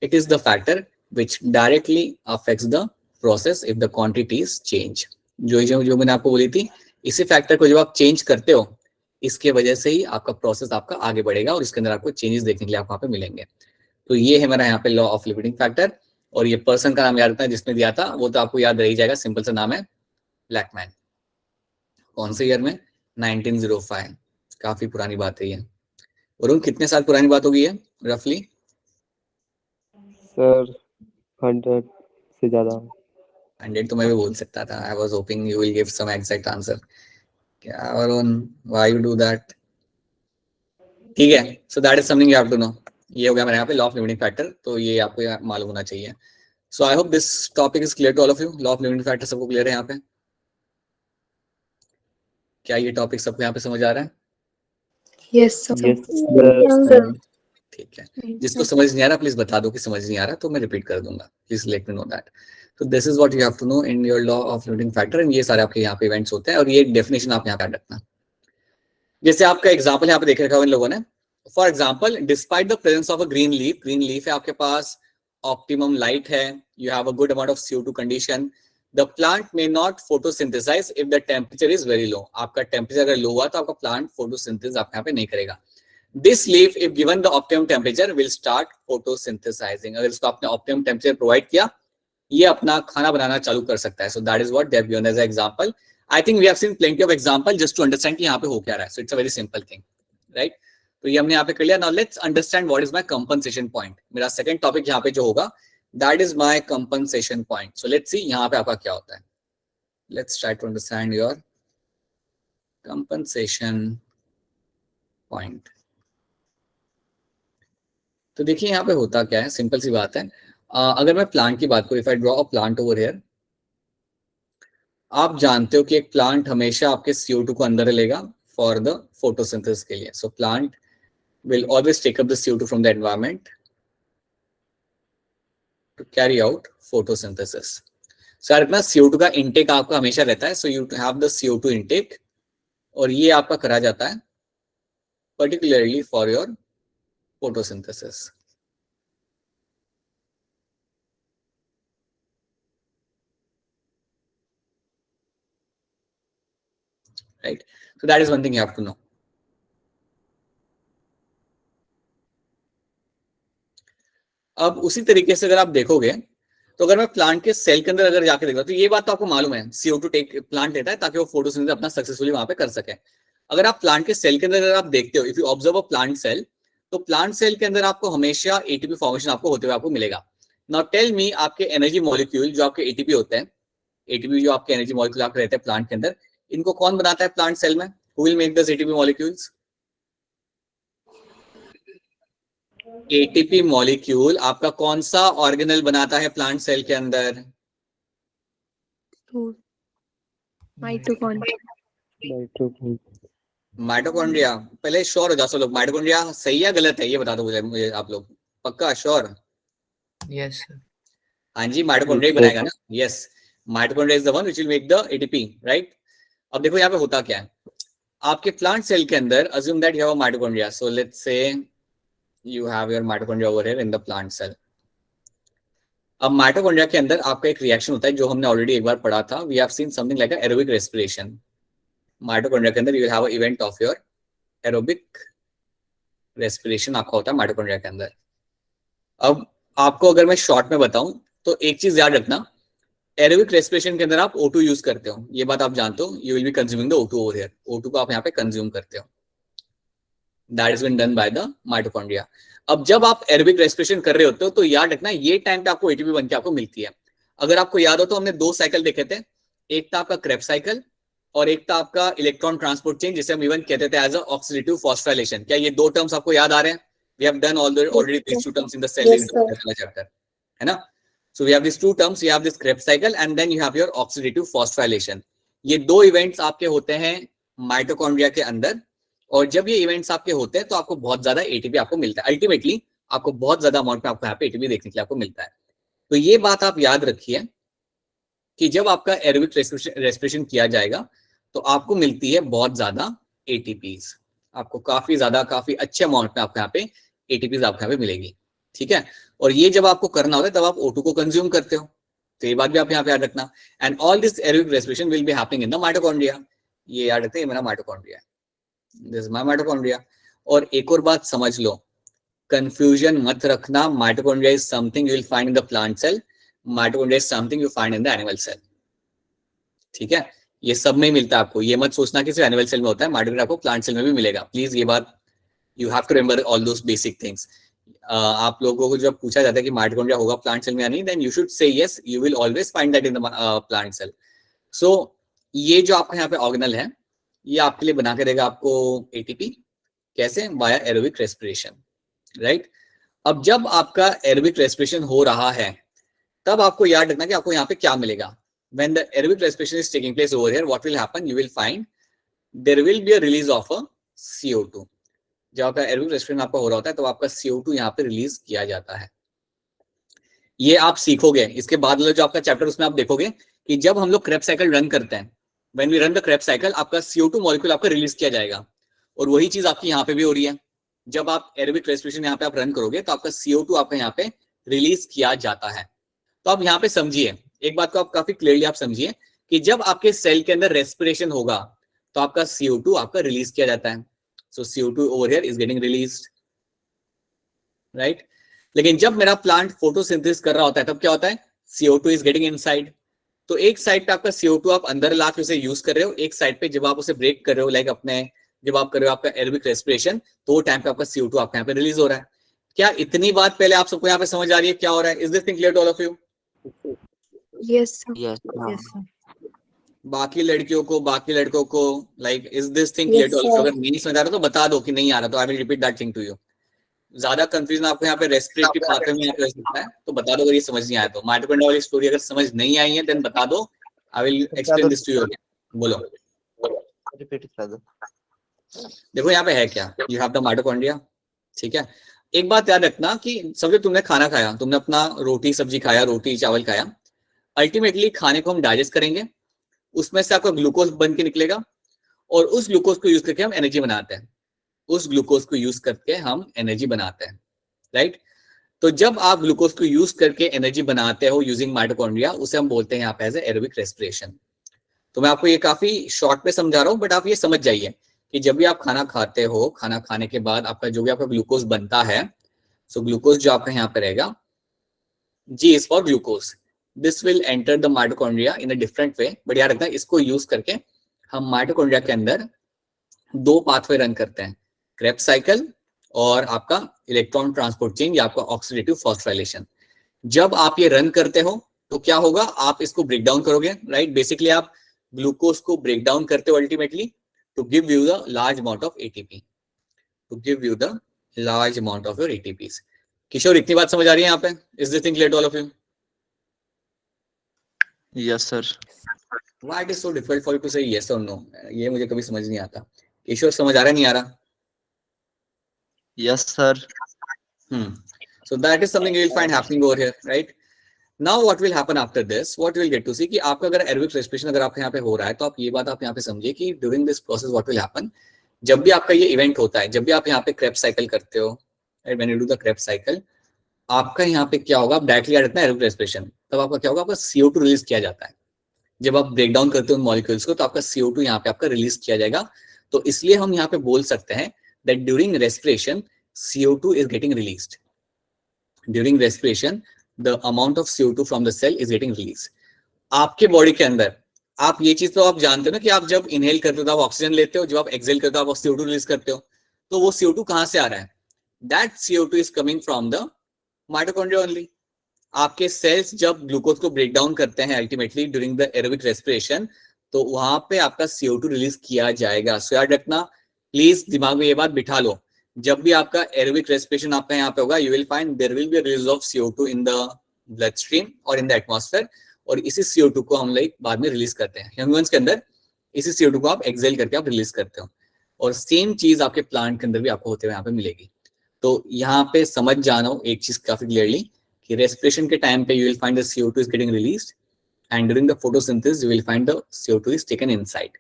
It is the factor which directly affects the process if the quantities change. जो मैंने आपको बोली थी, इसी फैक्टर को जब आप चेंज करते हो, इसके वजह से ही आपका प्रोसेस आपका आगे बढ़ेगा और इसके अंदर आपको चेंजेस देखने के लिए आप वहां पे मिलेंगे. तो ये है मेरा यहाँ पे लॉ ऑफ लिमिटिंग फैक्टर. और ये पर्सन का नाम याद रखना है जिसने दिया था, वो तो आपको याद रह ही जाएगा, सिंपल सा नाम है ब्लैकमैन. कौन से ईयर में? 1905. काफी पुरानी बात है ये. वरुण, कितने साल पुरानी बात होगी ये रफली? सर 100 से ज्यादा. 100 तो मैं भी बोल सकता था. I was hoping you will give some exact answer. क्या Varun, why you do that? ठीक है, so that is something you have to know. ये हो गया मेरे यहाँ पे लॉ ऑफ लिमिटिंग फैक्टर, तो ये आपको मालूम होना चाहिए. So I hope this topic is clear to all of you. Law of limiting factor सबको क्लियर है यहाँ पे? क्या ये टॉपिक सबको यहाँ पे समझ आ रहा है? Yes, sir. यस ठीक है. जिसको समझ नहीं आ रहा प्लीज बता दो कि समझ नहीं आ रहा, तो मैं रिपीट कर दूंगा. Please let me know that. तो this is what you have to know in your law of limiting factor. And ये सारे आपके यहाँ पे इवेंट्स होते हैं और ये डेफिनेशन आप यहाँ पे याद रखना. जैसे आपका एग्जाम्पल यहाँ पे देख रखा है इन लोगों ने. For example, despite the presence of a green leaf. Green leaf है आपके पास, ऑप्टिमम लाइट है, you have a good amount of CO2 condition. The plant may not photosynthesize if the temperature is very low. आपका temperature अगर लो हुआ तो आपका plant photosynthesis आप यहाँ पे नहीं करेगा. This leaf, if given the optimum temperature, will start photosynthesizing. अगर इसको आपने optimum temperature provide किया, ये अपना खाना बनाना चालू कर सकता है. So that is what they have given as an example. I think we have seen plenty of example just to understand कि यहाँ पे हो क्या रहा है. So it's a very simple thing, right? तो ये हमने यहाँ पे कर लिया. Now let's understand what is my compensation point. मेरा second topic यहाँ पे जो होगा, that is my compensation point. So let's see यहाँ पे आपका क्या होता है. Let's try to understand your compensation point. तो देखिए यहाँ पे होता क्या है, सिंपल सी बात है. अगर मैं प्लांट की बात करूँ, if I draw a plant over here, आप जानते हो कि एक प्लांट हमेशा आपके CO2 को अंदर लेगा फॉर द फोटोसिंथेसिस के लिए. So plant will always take up the CO2 from the environment to carry out photosynthesis. So यार इतना CO2 का इंटेक आपका हमेशा रहता है. So you have the CO2 intake और ये आपका करा जाता है particularly for your photosynthesis. Right? So that is one thing you have to know. अब उसी तरीके से अगर आप देखोगे तो अगर मैं प्लांट के सेल के अंदर अगर जाके देखा तो ये बात तो आपको मालूम है, CO2 टेक प्लांट लेता है ताकि वो फोटोसिंथेसिस अपना सक्सेसफुली वहां पे कर सके. अगर आप प्लांट के सेल के अंदर अगर आप देखते हो, if you observe a plant cell, तो प्लांट सेल के अंदर आपको हमेशा ATP फॉर्मेशन आपको होते हुए आपको मिलेगा. नाउ टेल मी, आपके एनर्जी मॉलिक्यूल जो आपके ATP होते हैं, ATP जो आपके एनर्जी मॉलिक्यूल आपके रहते हैं प्लांट के अंदर, इनको कौन बनाता है प्लांट सेल में? Who will make this ATP molecules? ATP molecule आपका कौन सा ऑर्गेनल बनाता है प्लांट सेल के अंदर? माइटोकॉन्ड्रिया. पहले श्योर हो जाओ सब लोग, माइटोकॉन्ड्रिया सही है गलत है ये बता दो मुझे आप लोग. पक्का श्योर? Yes, sir. हाँ जी, माइटोकॉन्ड्रिया बनाएगा ना. Yes, mitochondria is the one which will make the ATP, right? अब देखो यहाँ पे होता क्या है, आपके प्लांट सेल के अंदर assume that you have a mitochondria. So let's say you have your mitochondria over here in the plant cell. अब माइटोकॉन्ड्रिया के अंदर आपका एक रिएक्शन होता है जो हमने ऑलरेडी एक बार पढ़ा था. We have seen something like aerobic respiration. Mitochondria के अंदर you will have a event of your aerobic respiration आपका होता है माइटोकॉन्ड्रिया के अंदर. अब आपको अगर मैं शॉर्ट में बताऊं तो एक चीज याद रखना, एरोबिक रेस्पिरेशन के अंदर आप O2 यूज करते हो, ये बात आप जानते हो, you will be consuming the O2 over here, O2 को आप यहाँ पे कंज्यूम करते हो, that is been done by the mitochondria. अब जब आप एरोबिक रेस्पिरेशन कर रहे होते हो तो याद रखना ये टाइम पे आपको एटीपी बन के आपको मिलती है। अगर आपको याद हो तो हमने 2 साइकिल देखे थे, एक था आपका क्रेब्स साइकिल और एक था आपका इलेक्ट्रॉन ट्रांसपोर्ट चेन, जिसे हम इवन कहते थे एज अ ऑक्सीडेटिव फॉस्फोराइलेशन। क्या ये 2 टर्म्स आपको याद आ रहे हैं? We have done already these 2 terms in the cell chapter, है ना? So we have these 2 terms, you have this Krebs cycle and then you have your oxidative phosphorylation. ये 2 इवेंट्स आपके होते हैं माइटोकॉन्ड्रिया के अंदर, और जब ये इवेंट्स आपके होते हैं तो आपको बहुत ज्यादा एटीपी आपको मिलता है। अल्टीमेटली आपको बहुत ज्यादा अमाउंट में आपको यहाँ पे एटीपी देखने के लिए आपको मिलता है। तो ये बात आप याद रखिए कि जब आपका एरोबिक रेस्पिरेशन किया जाएगा तो आपको मिलती है बहुत ज्यादा एटीपीज, आपको काफी ज्यादा काफी अच्छे अमाउंट में आपको यहाँ पे एटीपीज आपको यहाँ पे मिलेगी, ठीक है? और ये जब आपको करना होता है तब आप O2 को कंज्यूम करते हो, तो ये बात भी आप यहाँ पे याद रखना। And all this aerobic respiration will be happening in the mitochondria, ये याद रखते हैं, मेरा mitochondria, this is my mitochondria. और एक और बात समझ लो, कंफ्यूजन मत रखना, mitochondria is something you will find in the plant cell, mitochondria is something you find in the animal cell, ठीक है? ये सब में मिलता है आपको, ये मत सोचना कि सिर्फ एनिमल सेल में होता है, माइटोकॉन्ड्रिया आपको प्लांट सेल में भी मिलेगा। प्लीज ये बात you have to remember all those basic things. आप लोगों को जब पूछा जाता है कि माइटोकॉन्ड्रिया होगा प्लांट सेल में या नहीं, then you should say yes, you will always find that in the plant cell. So ये जो आपका यहाँ पे ऑर्गेनल है ये आपके लिए बना के देगा आपको एटीपी, कैसे? By aerobic respiration, right? अब जब आपका एरोबिक रेस्पिरेशन हो रहा है तब आपको याद रखना कि आपको यहाँ पे क्या मिलेगा। When the aerobic respiration is taking place over here, what will happen, you will find there will be a release of a CO2। जब आपका एरोबिक रेस्पिरेशन आपका हो रहा होता है तो आपका CO2 यहाँ पे रिलीज किया जाता है। ये आप सीखोगे, इसके बाद जो आपका चैप्टर उसमें आप देखोगे कि जब हम लोग क्रेब्स साइकिल रन करते हैं, when we run the Krebs cycle, आपका CO2 मॉलिक्यूल आपका रिलीज किया जाएगा, और वही चीज आपकी यहाँ पे भी हो रही है। जब आप एरोबिक रेस्पिरेशन यहाँ पे आप रन करोगे तो आपका CO2 आपका यहाँ पे रिलीज किया जाता है। तो आप यहाँ पे समझिए एक बात को, आप काफी क्लियरली आप समझिए कि जब आपके सेल के अंदर रेस्पिरेशन होगा तो आपका CO2 आपका रिलीज किया जाता है। So CO2 over here is getting released, right? लेकिन जब मेरा प्लांट फोटोसिंथेसिस कर रहा होता है तब क्या होता है? CO2 is getting inside। तो एक साइड पे आपका CO2 आप अंदर ला के उसे यूज कर रहे हो, एक साइड पे जब आप उसे ब्रेक कर रहे हो, लाइक अपने जब आप कर रहे हो आपका एरोबिक रेस्पिरेशन, तो वो टाइम पे आपका CO2 आपका यहाँ पे रिलीज हो रहा है। क्या इतनी बात पहले आप सबको यहाँ पे समझ आ रही है क्या हो रहा है? Is this thing clear to all of you? Yes, sir. Yes. Yes, sir. बाकी लड़कियों को, बाकी लड़कों को, like is this thing clear to all of you? अगर नहीं समझ आ रहा तो बता दो कि नहीं आ रहा, तो I will repeat that thing to you. ज्यादा कंफ्यूजन आपको यहाँ पे रेस्पिरेटरी पाथवे में यहाँ पे हो सकता है, तो बता दो अगर ये समझ नहीं आया तो। माइटोकॉन्ड्रिया वाली स्टोरी अगर समझ नहीं आई है देन बता दो, I will explain this to you again. बोलो, Repeat कर दो। देखो यहाँ पे है क्या, यू हैव द माइटोकॉन्ड्रिया, ठीक है? एक बात याद रखना कि समझो तुमने खाना खाया, तुमने अपना रोटी सब्जी खाया, रोटी चावल खाया, अल्टीमेटली खाने को हम डाइजेस्ट करेंगे, उसमें से आपका ग्लूकोज बन के निकलेगा, और उस ग्लूकोज को यूज करके हम एनर्जी बनाते हैं, उस ग्लूकोज को यूज करके हम एनर्जी बनाते हैं, राइट? तो जब आप ग्लूकोज को यूज करके एनर्जी बनाते हो यूजिंग माइटोकॉन्ड्रिया, उसे हम बोलते हैं यहाँ पे एज एरोबिक रेस्पिरेशन। तो मैं आपको ये काफी शॉर्ट में समझा रहा हूँ, बट आप ये समझ जाइए कि जब भी आप खाना खाते हो, खाना खाने के बाद आपका जो भी आपका ग्लूकोज बनता है, सो ग्लूकोज जो आपका यहाँ पे रहेगा, G is for glucose. This will enter the mitochondria in a different way, but याद रखना इसको यूज करके हम माइटोकॉन्ड्रिया के अंदर 2 पाथवे रन करते हैं, क्रेब्स साइकिल और आपका इलेक्ट्रॉन ट्रांसपोर्ट चेन या आपका ऑक्सीडेटिव फॉस्फोराइलेशन। जब आप ये रन करते हो तो क्या होगा, आप इसको ब्रेक डाउन करोगे, राइट? बेसिकली आप ग्लूकोज को ब्रेक डाउन करते हो ultimately to give you the large amount of ATP, to give you the large amount of your ATPs. Kishore, इतनी बात समझ आ रही है यहाँ पे? Is this thing clear to all of you? Yes, sir. Why it is so difficult for you to say yes or no? ये मुझे कभी समझ नहीं आता। किशोर, समझ आ रहा नहीं आ रहा? Yes, sir. So that is something you will find happening over here, right? Now what will happen after this? What you will get to see कि आपका अगर एरोबिक रेस्पिरेशन अगर आपके यहाँ पे हो रहा है, तो आप ये बात आप यहाँ पे समझिए कि during this process what will happen, जब भी आपका ये इवेंट होता है, जब भी आप यहाँ पे क्रेब्स साइकिल करते हो, when you do the Krebs cycle, आपका यहाँ पे क्या होगा, आप डायरेक्टली याद रखना एरोबिक रेस्पिरेशन, तब आपका क्या होगा, आपका CO2 रिलीज किया जाता है। जब आप ब्रेक डाउन करते हो मॉलिक्यूल्स को तो आपका CO2 यहाँ पे आपका रिलीज किया जाएगा। तो इसलिए हम यहाँ पे बोल सकते हैं that during respiration CO2 is getting released, during respiration the amount of CO2 from the cell is getting release. आपके बॉडी के अंदर आप ये चीज तो आप जानते हो ना कि आप जब इनहेल करते हो तो आप ऑक्सीजन लेते हो, जब आप एक्सहेल करते हो आप CO2 रिलीज करते हो। तो वो CO2 कहां से आ रहा है? That CO2 is coming from the mitochondria only. आपके सेल्स जब ग्लूकोज को ब्रेक डाउन करते हैं ultimately during the aerobic respiration, तो वहां पे आपका CO2 रिलीज किया जाएगा। सो याद रखना, प्लीज दिमाग में ये बात बिठा लो, जब भी आपका एरोबिक रेस्पिरेशन आपका यहाँ पे होगा, you will find there will be release of CO2 in the blood stream और इन द एटमॉस्फेयर, और इसी CO2 को हम लोग बाद में रिलीज करते हैं। ह्यूमंस के अंदर इसी CO2 को आप एक्सहेल करके आप रिलीज करते हो, और सेम चीज आपके प्लांट के अंदर भी आपको होते हुए यहाँ पे मिलेगी। तो यहाँ पे समझ जानो एक चीज काफी क्लियरली कि रेस्पिरेशन के टाइम पे you will find the CO2 is getting released, and during the photosynthesis you will find the CO2 is taken inside.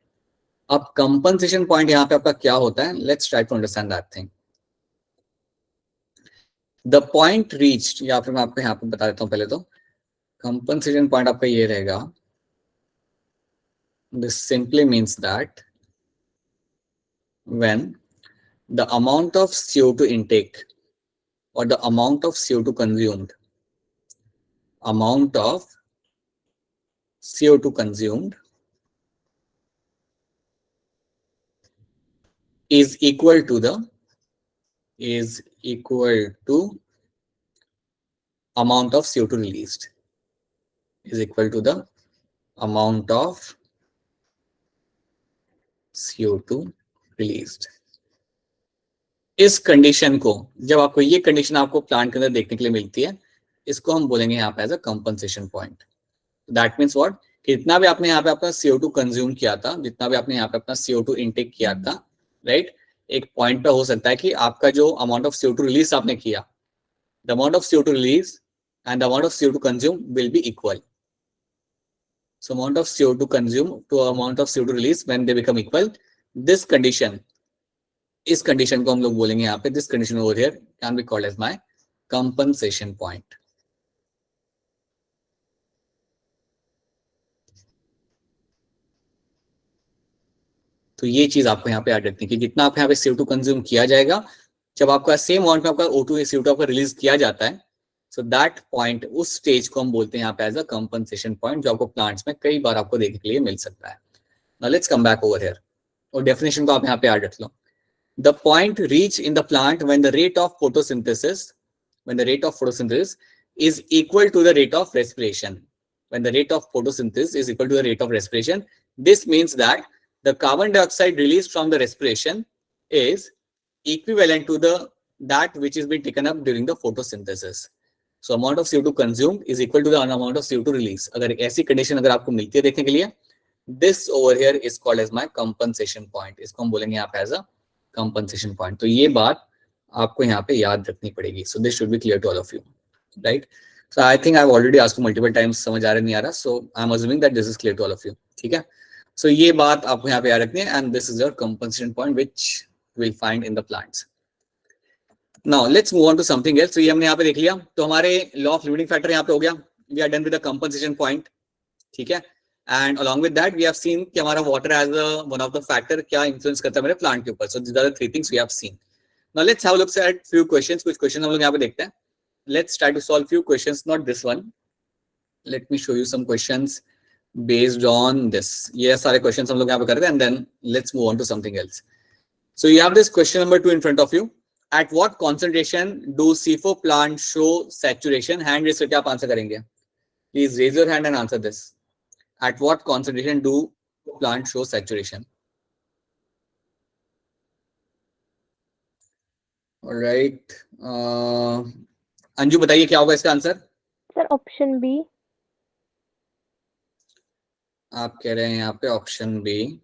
अब compensation point यहाँ पे आपका क्या होता है? Let's try to understand that thing. The point reached, या फिर मैं आपको यहाँ पे बता देता हूँ पहले तो compensation point आपका ये रहेगा. This simply means that when the amount of CO2 intake or the amount of CO2 consumed, amount of CO2 consumed is equal to amount of CO2 released, is equal to the amount of CO2 released. इस condition को, जब आपको ये condition आपको plant के अंदर देखने के लिए मिलती है, इसको हम बोलेंगे यहाँ पे as a compensation point. That means what, कि जितना भी आपने यहाँ पे अपना CO2 कंज्यूम किया था, जितना भी आपने यहाँ पे अपना CO2 इनटेक किया था, राइट, एक पॉइंट पे हो सकता है कि आपका जो अमाउंट ऑफ CO2 रिलीज आपने किया, the amount of CO2 release and the amount of CO2 consume will be equal. So amount of CO2 consume to amount of CO2 release when they become equal, this condition, इस condition को हम लोग बोलेंगे यहाँ पे, this condition over here can be called as my compensation point. तो ये चीज आपको यहाँ पे याद रखनी है कि जितना आपको यहाँ पे CO2 कंज्यूम किया जाएगा, जब आपका सेम अमाउंट में आपका O2 CO2 आपका रिलीज किया जाता है, सो दैट पॉइंट, उस स्टेज को हम बोलते हैं यहाँ पे एज अ कंपनसेशन पॉइंट, जो आपको प्लांट्स में कई बार आपको देखने के लिए मिल सकता है। Now let's come back over here, और डेफिनेशन को आप यहाँ पे याद रख लो। The point reach in the plant when the rate of photosynthesis, when the rate of photosynthesis is equal to the rate of respiration. When the rate of photosynthesis is equal to the rate of respiration, this means that the carbon dioxide released from the respiration is equivalent to that which is being taken up during the photosynthesis. So amount of CO2 consumed is equal to the amount of CO2 release. अगर ऐसी condition अगर आपको मिलती है देखने के लिए, this over here is called as my compensation point. इसको हम बोलेंगे यहाँ पे as a compensation point. तो ये बात आपको यहाँ पे याद रखनी पड़ेगी. So this should be clear to all of you, right? So I think I've already asked you multiple times, समझ आ रहा नहीं आ रहा, so I'm assuming that this is clear to all of you. ठीक है? So ये बात आपको यहाँ पे याद रखनी है, and this is your compensation point which we'll find in the plants. Now let's move on to something else. So ये हमने यहाँ पे देख लिया, तो हमारे law of limiting factor यहाँ पे हो गया. We are done with the compensation point. ठीक है? And along with that, we have seen कि हमारा water as one of the factor क्या influence करता है मेरे plant के ऊपर. So these are the three things we have seen. Now let's have a look at few questions. कुछ question हम लोग यहाँ पे देखते हैं. Let's try to solve few questions, not this one. Let me show you some questions based on this. ये सारे questions हम लोग यहाँ पे करते हैं, and then let's move on to something else. So you have this question number 2 in front of you. At what concentration do C4 plants show saturation? Hand raise करके आप आंसर करेंगे. Please raise your hand and answer this. At what concentration do plants show saturation? All right. Anju बताइए क्या होगा इसका answer? Sir option B. आप कह रहे हैं यहाँ पे option B.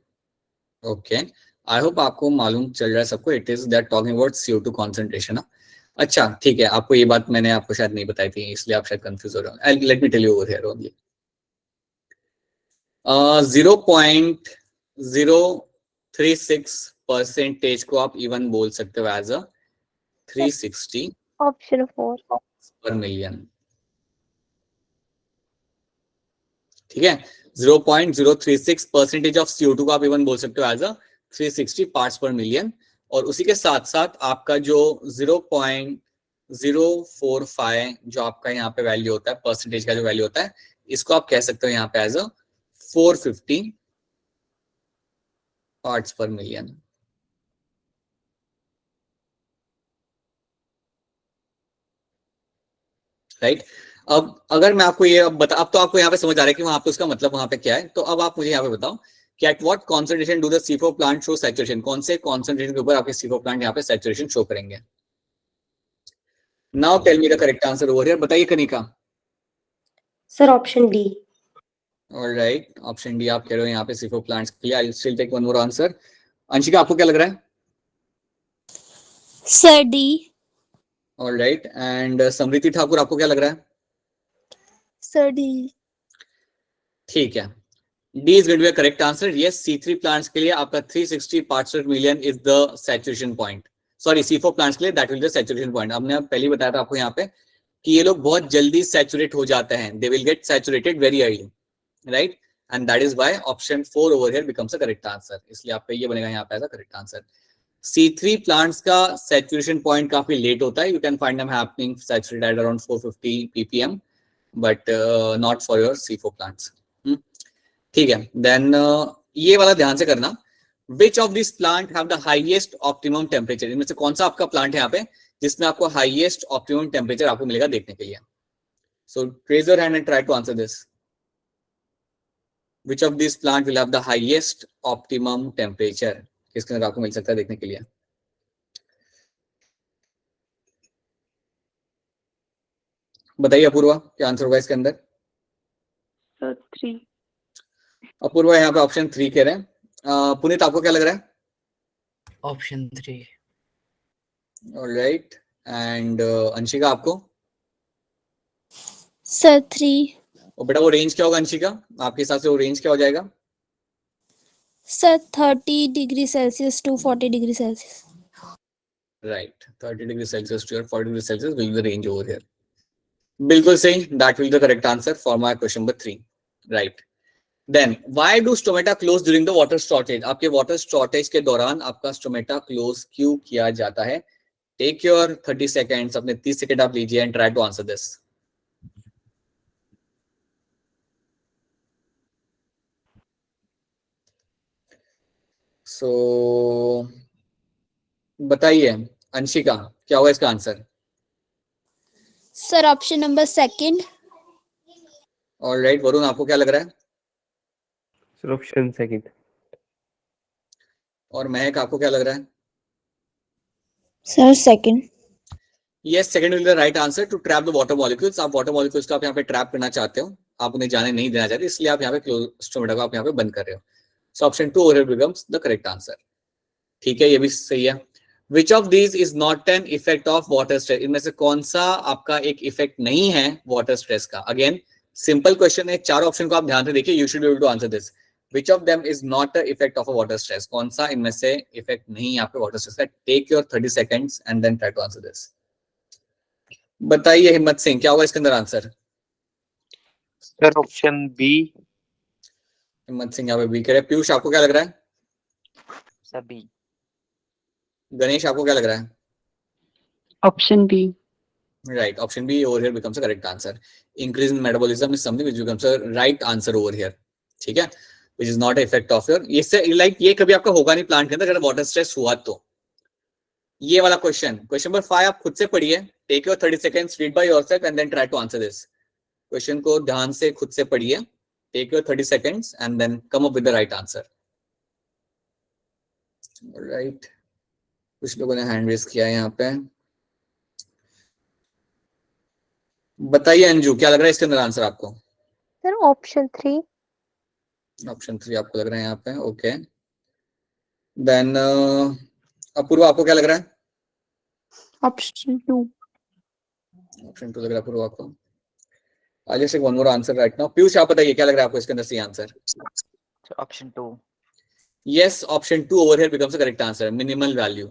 Okay, I hope आपको मालूम चल रहा है सबको. It is that talking about CO2 concentration. अच्छा ठीक है, आपको ये बात मैंने आपको शायद नहीं बताई थी, इसलिए आप शायद कंफ्यूज हो रहे हो. Let me tell you over here only. 0.036% को आप इवन बोल सकते हो एज अ 360 ऑप्शन 4 पर मिलियन. ठीक है, 0.036% ऑफ CO2 को आप इवन बोल सकते हो as a 360 parts per million. और उसी के साथ साथ आपका जो 0.045 जो आपका यहाँ पे वैल्यू होता है, परसेंटेज का जो वैल्यू होता है, इसको आप कह सकते हो यहाँ पे एज अ 450 पार्ट्स पर मिलियन। राइट। अब अगर मैं आपको ये अब तो आपको यहाँ पे समझ आ रहा है कि वहां पे उसका मतलब वहां पे क्या है। तो अब आप मुझे यहाँ पे बताओ कि at what concentration do the C4 plant show saturation, कौन से कॉन्सेंट्रेशन के ऊपर आपके C4 प्लांट यहाँ पे सैचुरेशन शो करेंगे। Now tell me the correct answer over here, बताइए Kanika. Sir option D. Alright, option D आप कह रहे हो यहाँ पे C4 प्लांट्स के लिए। I will still take one more answer. Anshika आपको क्या लग रहा है? Sir D. Alright, and Smriti Thakur आपको क्या लग रहा है? Sir D. ठीक है, D is going to be correct answer. Yes, C3 plants के लिए आपका 360 parts per million is the saturation point. Sorry, C4 plants के लिए that will be the saturation point. हमने पहले बताया था आपको यहाँ पे कि ये लोग बहुत जल्दी सैचुरेट हो जाते हैं, they will get saturated very early, right, and that is why option 4 over here becomes a correct answer. इसलिए आपका ये बनेगा यहाँ पे as a correct answer. C3 plants का सैचुरेशन पॉइंट काफी लेट होता है, you can find them happening saturated at around 450 ppm, but not for your C4 plants. ठीक है, देन ये वाला ध्यान से करना, which of this plant have the highest optimum temperature, इनमें से कौन सा आपका प्लांट है यहाँ पे जिसमें आपको हाईएस्ट ऑप्टिमम टेम्परेचर आपको मिलेगा देखने के लिए। So raise your hand and try to answer this. Which of this plant will have the highest optimum temperature, किसके अंदर आपको मिल सकता है देखने के लिए। बताइए अपूर्वा, क्या आंसर होगा इसके अंदर? सर 3। अपूर्वा यहाँ पे ऑप्शन 3 कह रहे हैं। पुनीत आपको क्या लग रहा है? ऑप्शन 3। ऑलराइट, एंड अंशिका आपको? सर 3। और बेटा वो रेंज क्या होगा अंशिका, आपके हिसाब से वो रेंज क्या हो जाएगा? Sir 30 degree Celsius to 40 degree Celsius. Right, 30 degree Celsius to 40 degree Celsius will be the range over here. बिल्कुल सही, that will be the correct answer for my question number 3, right. Then why do stomata close during the water shortage, आपके water shortage के दौरान आपका stomata close क्यों किया जाता है? टेक योर 30 सेकेंड्स, अपने 30 सेकेंड आप लीजिए and try to answer this. So बताइए अंशिका, क्या होगा इसका answer? Sir option number second. Alright, Varun आपको क्या लग रहा है? Sir option second. और महक आपको क्या लग रहा है? Sir second. Yes, second will be the right answer to trap the water molecules। आप water molecules को आप यहाँ पे ट्रैप करना चाहते हो, आप उन्हें जाने नहीं देना चाहते, इसलिए आप यहाँ पे क्लोज स्टोमेटा को आप यहाँ पे बंद कर रहे हो। So option 2 over here becomes the correct answer। ठीक है, ये भी सही है। Which of these is not an effect of water stress? इनमें से कौन सा आपका एक इफेक्ट नहीं है वाटर स्ट्रेस का? अगेन सिंपल क्वेश्चन है, चार ऑप्शन को आप ध्यान से देखिए, you should be able to answer this। Which of them is not an effect of a water stress? कौन सा इनमें से इफेक्ट नहीं है आपके वाटर स्ट्रेस का? Take your 30 seconds and then try to answer this। बताइए हिम्मत सिंह, क्या होगा इसके अंदर आंसर? Sir option B. हिम्मत सिंह यहाँ पे बी कह रहे हैं। पीयूष आपको क्या लग रहा है? Sir B. गणेश आपको क्या लग रहा है? Option B. Right, option B over here becomes a correct answer. Increase in metabolism is something which becomes a right answer over here. ठीक है, which is not effect of your, ये से like ये कभी आपका होगा नहीं प्लांट के अंदर अगर वाटर स्ट्रेस हुआ तो। ये वाला क्वेश्चन नंबर 5 आप खुद से पढ़िए, take your 30 seconds, read by yourself and then try to answer this. Question को ध्यान से खुद से पढ़िए, take your 30 seconds and then come up with the right answer. Right, कुछ लोगों ने हैंड रेज किया है यहाँ पे। बताइए अंजू, क्या लग रहा है इसके अंदर आंसर आपको? Sir option 3। ऑप्शन 3 आपको लग रहा है यहाँ पे, ओके। देन अपूर्वा आपको क्या लग रहा है? ऑप्शन 2। ऑप्शन 2 लग रहा है अपूर्वा आपको। I just take one more answer right now. Piyush आप बताइए क्या लग रहा है आपको इसके अंदर सही answer? Option 2। Yes, option 2 over here becomes the correct answer, minimal value.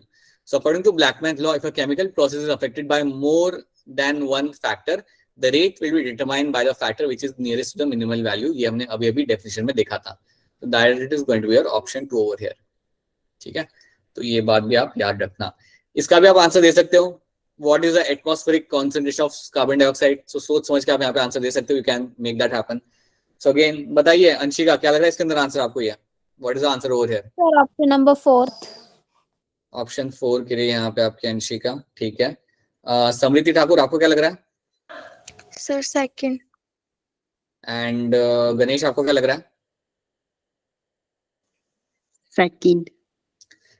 So according to Blackman's law, if a chemical process is affected by more than one factor, the rate will be determined by the factor which is nearest to the minimal value। ये हमने अभी definition में देखा था। So that it is going to be your option 2 over here। ठीक है, तो ये बात भी आप याद रखना। इसका भी आप आंसर दे सकते हो, what is the atmospheric concentration of carbon dioxide? So सोच समझ के आप यहाँ पे आंसर दे सकते हो, you can make that happen. So again बताइए अंशिका, क्या लग रहा है इसके अंदर आंसर आपको? ये what is the answer over here? Sir, option number 4th. Option 4 के लिए यहाँ पे आपकी अंशिका. ठीक है. समृति ठाकुर, आपको क्या लग रहा है? Sir, second. एंड गणेश, आपको क्या लग रहा है? Second.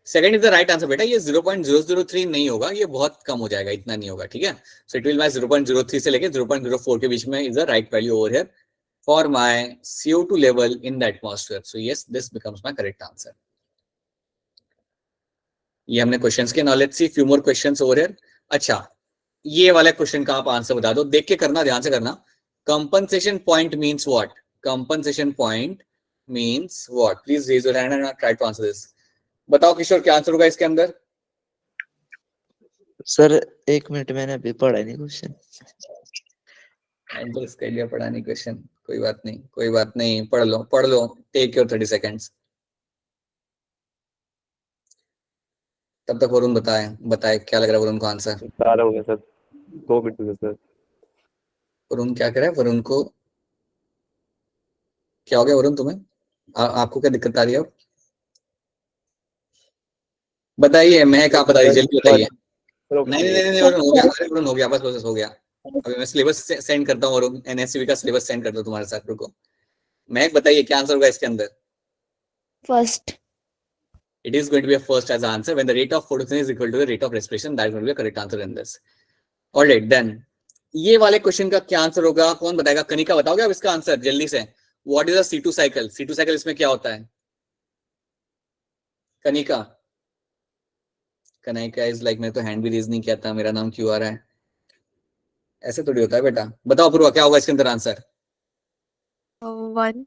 Second is the right answer बेटा. ये 0.003 नहीं होगा, ये बहुत कम हो जाएगा, इतना नहीं होगा. ठीक है. सो इट विल बाय 0.03 से लेके 0.04 के बीच में is the right value over here for my CO2 level in the atmosphere. So yes, this becomes my correct answer. ये हमने क्वेश्चंस के. Now let's see few more questions over here. अच्छा, ये वाले क्वेश्चन का आप आंसर बता दो, देख के करना, ध्यान से करना. Compensation point means what? Compensation point means what? Please raise your hand and try to answer this. बताओ किशोर, क्या आंसर होगा इसके अंदर? सर 1 मिनट, मैंने अभी पढ़ा नहीं क्वेश्चन. तो इसके लिए पढ़ा नहीं क्वेश्चन, कोई बात नहीं, कोई बात नहीं, पढ़ लो. Take your 30 seconds. तब तक वरुण बताए क्या लग रहा है वरुण को आंसर? सारा हो गया सर, 2 मिनट हुए सर. वरुण क्या कर रहा है? वरुण को क्या हो गया? वरुण तुम्हें आपको क्या दिक्कत आ रही है? बताइए, महक आप बताइए, जल्दी बताइए. नहीं वरुण हो गया, वरुण हो गया, बस हो गया. अभी मैं सिलेबस सेंड करता हूँ वरुण, NSCV का सिलेबस सेंड करता हूँ तुम्हारे साथ. रुको, महक बताइए क्या आंसर होगा इसके अंदर? First. It is going to be a first as answer. When the rate of photosynthesis is equal to the rate of respiration, that will be a correct answer in this. Alright, then ये वाले question का क्या answer होगा? कौन बताएगा? कनिका बताओगे आप इसका आंसर जल्दी से? What is a C2 cycle? C2 cycle इसमें क्या होता है? कनिका इज लाइक, मैं तो हैंड भी रेज नहीं किया था, मेरा नाम क्यों आ रहा है? ऐसे थोड़ी होता है बेटा. बताओ पूर्वा, क्या होगा इसके अंदर answer? 1.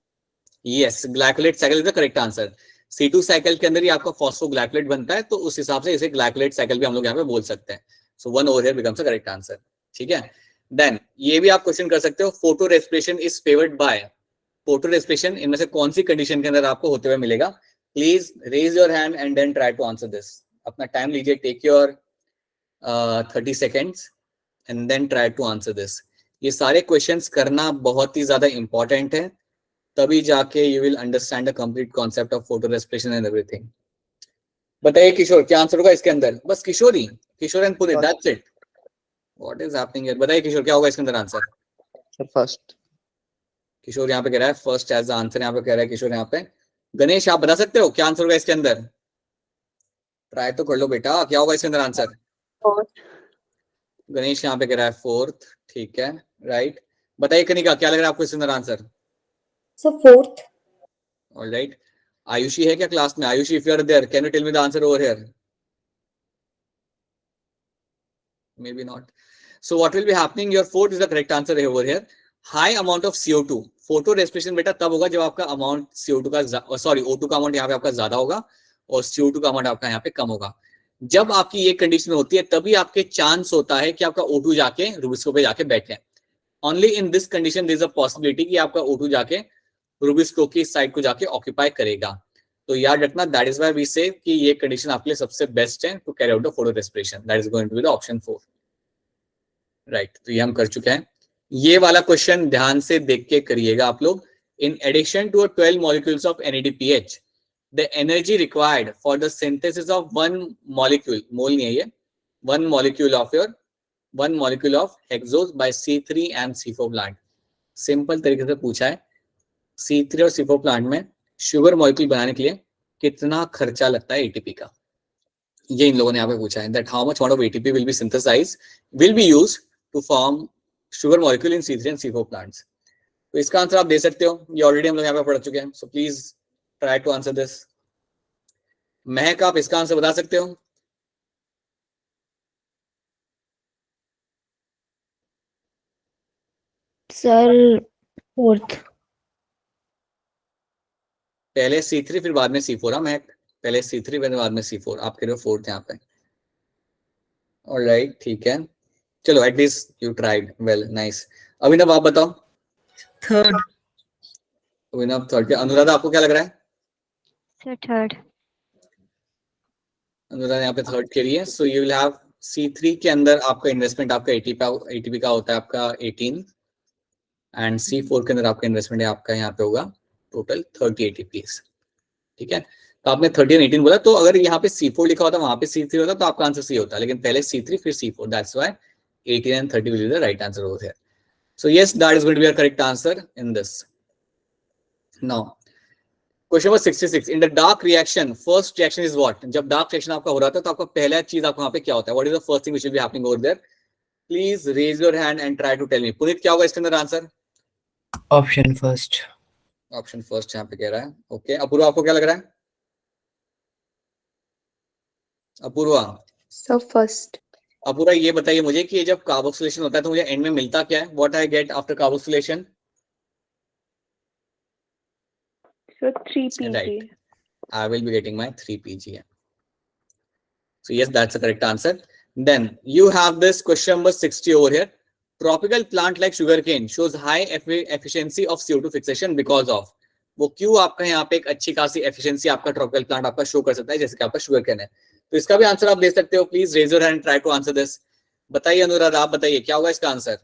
Yes, glycolate cycle is the correct answer. C2 cycle के अंदर ही आपका फॉस्फोग्लाइकोलेट बनता है, तो उस हिसाब से इसे ग्लाइकोलेट साइकिल भी हम लोग यहाँ पे बोल सकते हैं. सो 1 over here becomes the correct answer. ठीक है. देन ये भी आप क्वेश्चन कर सकते हो, photorespiration is favoured by. Photorespiration इनमें से कौन सी कंडीशन के अंदर आपको होते हुए मिलेगा? Please raise your hand and then try to answer this. अपना टाइम लीजिए, take your 30 seconds and then try to answer this. ये सारे क्वेश्चंस करना बहुत ही ज्यादा इंपॉर्टेंट है, तभी जाके you will understand the complete concept of photo respiration and everything. बताइए किशोर, क्या आंसर होगा इसके अंदर? बस Kishore and Puneet, that's it. What is happening here? बताइए किशोर, क्या होगा इसके अंदर आंसर? Sir first. किशोर यहाँ पे कह रहा है फर्स्ट एज द आंसर, यहाँ पे कह रहा है किशोर. यहाँ पे गणेश, आप बता सकते हो क्या आंसर होगा इसके अंदर? ट्राई तो कर लो बेटा, क्या होगा इसके अंदर आंसर? गणेश यहाँ पे कह रहा है 4th. ठीक है, राइट. बताइए कनिका, क्या लग रहा है आपको इसके अंदर answer? So 4th. Alright. Ayushi है क्या क्लास में? Ayushi, if you are there, can you tell me the answer over here? Maybe not. So what will be happening? Your 4th is the correct answer over here. High amount of CO2. Photo respiration बेटा तब होगा जब आपका amount CO2 का O2 का amount यहाँ पे आपका ज्यादा होगा और CO2 का अमाउंट आपका यहाँ पे कम होगा. जब आपकी ये कंडीशन होती है तभी आपके चांस होता है कि आपका O2 जाके रूबिस्को पे जाके बैठे. Only in this condition there is a possibility कि आपका O2 जाके रूबिस्को की साइड को जाके ऑक्यूपाई करेगा. तो याद रखना, दैट इज व्हाई वी से कि ये कंडीशन आपके लिए सबसे बेस्ट है to carry out the photorespiration. That is going to be the option 4. Right, तो ये हम कर चुके हैं. ये वाला क्वेश्चन ध्यान से देख के करिएगा आप लोग. In addition to 12 molecules of NADPH, the energy required for the synthesis of one molecule, mole नहीं है ये, one molecule of hexose by C3 and C4 plant. Simple तरीके से पूछा है, C3 और C4 प्लांट में शुगर मॉलिक्यूल बनाने के लिए कितना खर्चा लगता है ATP का, ये इन लोगों ने यहाँ पे पूछा है. That how much amount of ATP will be synthesised, will be used to form sugar molecule in C3 and C4 plants. तो इसका आंसर आप दे सकते हो, ये ऑलरेडी हम लोग यहाँ पे पढ़ चुके हैं. So please try to answer this. Mahak, आप इसका आंसर बता सकते हो? Sir, 4th. पहले C3 फिर बाद में C4. महक, पहले C3 फिर बाद में C4, आप कह रहे हो 4th यहाँ पे. ऑलराइट, ठीक है, चलो at least you tried well, nice. Abhinav आप बताओ. 3rd. अभिनव 3rd पे. अनुराधा आपको क्या लग रहा है? Sir, 3rd. अनुराधा यहाँ पे 3rd के लिए. सो यू विल हैव C3 के अंदर आपका इन्वेस्टमेंट आपका ATP का होता है आपका 18 एंड C4 के अंदर आपका इन्वेस्टमेंट है आपका यहाँ पे होगा टोटल 30 ATPs। ठीक है, तो आपने 30 और 18 बोला, तो अगर यहाँ पे C4 लिखा होता वहां पे C3 होता तो आपका आंसर C होता, लेकिन पहले C3 फिर C4, that's why 18 and 30 will be the right answer over here. So yes, that is going to be your correct answer in this. Now question number 66, in the dark reaction first reaction is what? जब dark reaction आपका हो रहा था तो आपका पहला चीज आपको वहां पे क्या होता है? What is the first thing which will be happening over there? Please raise your hand and try to tell me. Puneet क्या होगा इसके अंदर answer? Option first. Option first यहाँ पे कह रहा है। ओके, अपूर्वा आपको क्या लग रहा है? Apoorva, sir first. अपूर्वा ये बताइए मुझे कि ये जब कार्बोक्सिलेशन होता है तो मुझे एंड में मिलता क्या है? What I get after carboxylation? Sir 3 pg। Right. I will be getting my 3 pg. So yes, that's the correct answer. Then you have this question number 60 over here. Tropical plant like sugarcane shows high efficiency of CO2 fixation because of, वो क्यों आपका यहाँ पे एक अच्छी खासी efficiency आपका tropical plant आपका शो कर सकता है जैसे कि आपका शुगरकेन है? तो इसका भी आंसर आप दे सकते हो। Please raise your hand, try to answer this. बताइए अनुराधा, आप बताइए क्या होगा इसका आंसर?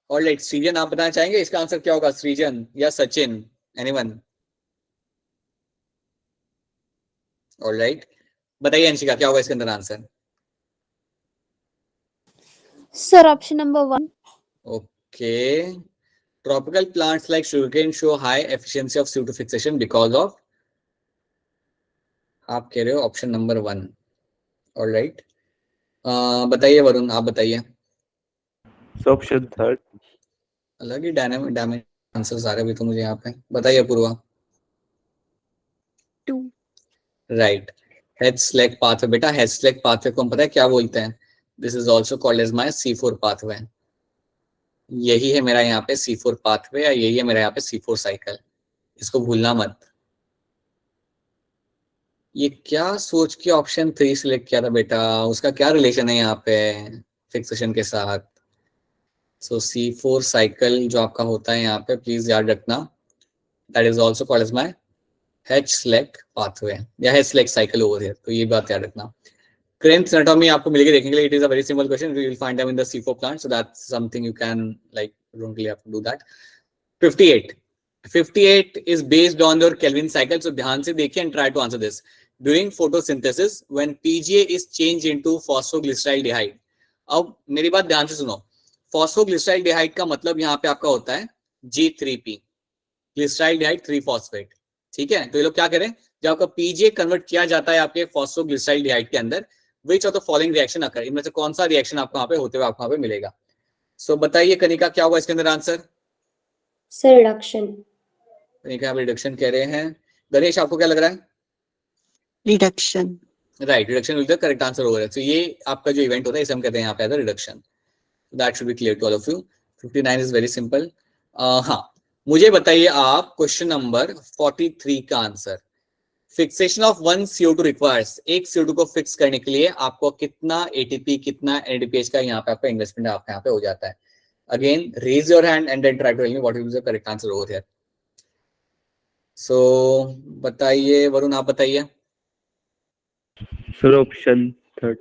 ऑलराइट, सृजन आप बताना चाहेंगे इसका आंसर क्या होगा? सृजन या सचिन, एनीवन? ऑलराइट, बताइए अंशिका क्या होगा इसके अंदर answer? Sir option number 1। Okay, tropical plants like sugarcane show high efficiency of CO2 fixation because of, आप कह रहे हो ऑप्शन नंबर 1। ऑलराइट, बताइए वरुण, आप बताइए। Option third. अलग ही डायनामिक आंसर्स आ रहे अभी तो मुझे यहाँ पे। बताइए Purva. 2। Right, Hatch Slack pathway. बेटा हेड स्लैग पाथवे को हम पता है क्या बोलते हैं? This is also called as my C4 pathway. यही है मेरा यहाँ पे C4 पाथवे या यही है मेरा यहाँ पे C4 साइकिल, इसको भूलना मत। ये क्या सोच के ऑप्शन 3 सिलेक्ट किया था बेटा? उसका क्या रिलेशन है यहाँ पे फिक्सेशन के साथ? सो C4 साइकिल जो आपका होता है यहाँ पे, प्लीज याद रखना, that is also called as my H-Select pathway या H-Select cycle over here। तो ये बात याद रखना। Krebs anatomy आपको मिलेगी देखने के लिए। It is a very simple question. We will find them in the C4 plant, so that's something you can like, don't really have to do that. 58 is based on your Kelvin cycle. So ध्यान से देखिए and try to answer this. During photosynthesis, when PGA is changed into phosphoglyceraldehyde, अब मेरी बात ध्यान से सुनो। phosphoglyceraldehyde का मतलब यहाँ पे आपका होता है G3P, ग्लिसराइल्डिहाइड 3-फॉस्फेट। ठीक है, तो ये लोग क्या करें, जब आपका पीजीए कन्वर्ट किया जाता है आपके फॉस्फोग्लिसराइल्डिहाइड के अंदर, which of the following reaction occur, इनमें से कौन सा रिएक्शन आपको वहां पे होते हुए आपको वहां पे मिलेगा? सो बताइए कनिका क्या होगा इसके अंदर आंसर? Sir reduction. कनिका आप रिडक्शन कह रहे हैं। गणेश आपको क्या लग रहा है? Reduction. Right, reduction will the correct answer होगा। तो ये आपका जो इवेंट होता है इसे हम कहते हैं यहाँ पे reduction. That should be clear to all of you. 59 is very simple. हाँ, मुझे बताइए आप क्वेश्चन नंबर 43 का answer. Fixation of 1 CO2 requires, एक CO2 को फिक्स करने के लिए आपको कितना ATP कितना NADPH का यहाँ पे आपका इन्वेस्टमेंट आपका यहाँ पे हो जाता है? Again raise your hand and then try to tell me what is the correct answer over here. So बताइए वरुण, आप बताइए। Sir option third.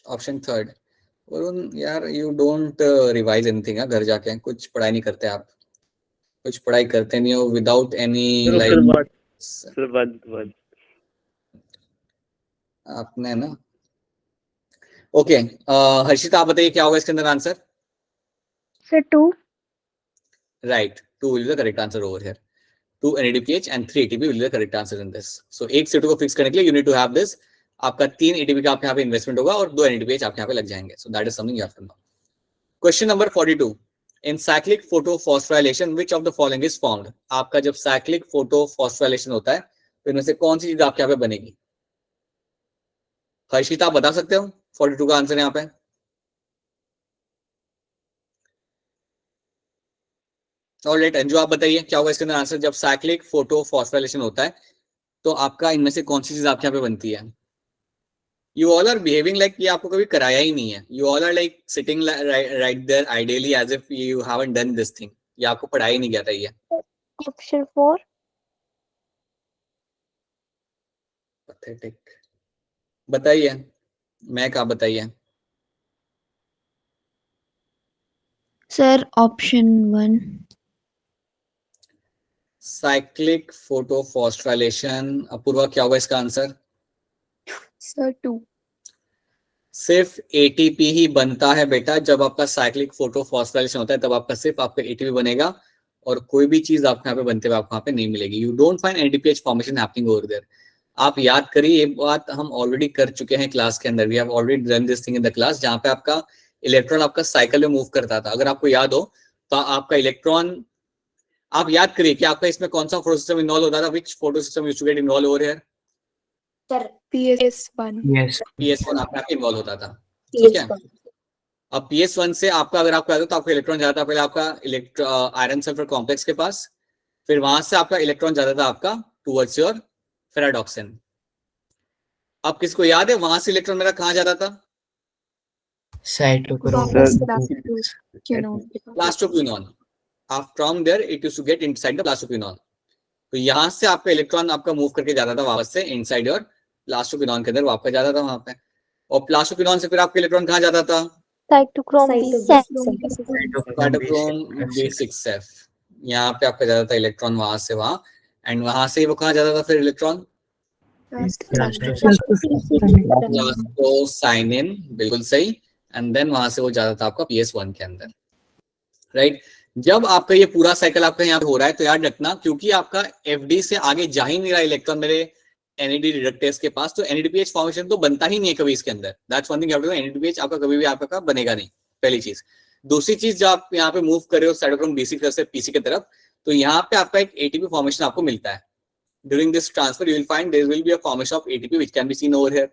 Option third. Varun यार यू डोंट रिवाइज एनीथिंग, घर जाके कुछ पढ़ाई नहीं करते आप, कुछ पढ़ाई करते नहीं हो without any like. Sir one आपने ना, ओके। हर्षिता आप बताइए क्या होगा इसके अंदर answer? Sir 2। Right, 2 will be the correct answer over here. 2 NADPH and 3 ATP will be the correct answer in this. So एक CO2 को फिक्स करने के लिए you need to have this. आपका 3 ATP का आपके यहाँ पे इन्वेस्टमेंट होगा और 2 NADPH आपके यहाँ पे लग जाएंगे. So that is something you have to know. Question number 42. In cyclic photophosphorylation, which of the following is formed? आपका जब cyclic photophosphorylation होता है तो इनमें से कौन सी चीज आपके यहाँ पे बनेगी? हर्षिता आप बता सकते हो 42 का आंसर यहाँ पे? ऑलराइट, अंजू आप बताइए क्या होगा इसके अंदर आंसर? जब साइक्लिक फोटोफॉस्फोराइलेशन होता है तो आपका इनमें से कौन सी चीज आपके यहाँ पे बनती है? You all are behaving like ये आपको कभी कराया ही नहीं है। You all are like sitting right there ideally as if you haven't done this thing. ये आपको पढ़ाया ही नहीं गया था ये। Option 4. पैथेटिक। बताइए, मैं क्या बताइए? Sir option 1। Cyclic photophosphorylation. Apoorva, क्या होगा इसका आंसर? Sir, 2. सिर्फ एटीपी ही बनता है बेटा। जब आपका साइक्लिक फोटोफॉस्फोराइलेशन होता है तब आपका सिर्फ आपका एटीपी बनेगा, और कोई भी चीज आपको यहाँ पे बनते हुए आपको यहाँ पे नहीं मिलेगी। You don't find NADPH formation happening over there. आप याद करिए, ये बात हम ऑलरेडी कर चुके हैं क्लास के अंदर। We have already done this thing in the class, जहाँ पे आपका इलेक्ट्रॉन आपका साइकिल में मूव करता था। अगर आपको याद हो तो आपका इलेक्ट्रॉन, आप याद करिए कि आपका इसमें कौन सा फोटो सिस्टम इन्वॉल्व होता था। Which photo system used to get involve over here? Sir, PS1. Yes. PS1 आपका इन्वॉल्व होता था, ठीक है। अब PS1 से आपका अगर आपको याद हो तो आपका इलेक्ट्रॉन जाता था पहले आपका आयरन सल्फर कॉम्प्लेक्स के पास, फिर वहां से आपका इलेक्ट्रॉन जाता था आपका टुवर्ड्स योर फेराडॉक्सिन। अब किसको याद है वहां से इलेक्ट्रॉन मेरा कहाँ जाता था? Cytochrome. Plastoquinone. From there it used to get inside the plastoquinone. तो यहाँ से आपका इलेक्ट्रॉन आपका मूव करके जाता था वापस से इनसाइड योर प्लास्टोक्विनोन के अंदर, वापस जाता था वहां पे। और प्लास्टोक्विनोन से फिर आपका इलेक्ट्रॉन कहाँ जाता था? Cytochrome cytochrome B6F। यहाँ पे आपका जाता था इलेक्ट्रॉन वहां से वहां, एंड वहां से वो कहाँ जाता था फिर इलेक्ट्रॉन? प्लास्टोसाइनिन, बिल्कुल सही। एंड देन वहां से वो जाता था आपका PS1 के अंदर, राइट। जब आपका ये पूरा साइकिल आपका यहाँ पे हो रहा है तो याद रखना, क्योंकि आपका FD से आगे जा ही नहीं रहा इलेक्ट्रॉन मेरे NAD रिडक्टेज के पास, तो NADPH फॉर्मेशन तो बनता ही नहीं है कभी इसके अंदर। That's one thing you have to know, NADPH आपका कभी भी आपका बनेगा नहीं, पहली चीज। दूसरी चीज, जब आप यहाँ पे मूव कर रहे हो साइटोक्रोम B6 से PC की तरफ, तो यहाँ पे आपका एक ATP फॉर्मेशन आपको मिलता है। During this transfer you will find there will be a formation of ATP which can be seen over here.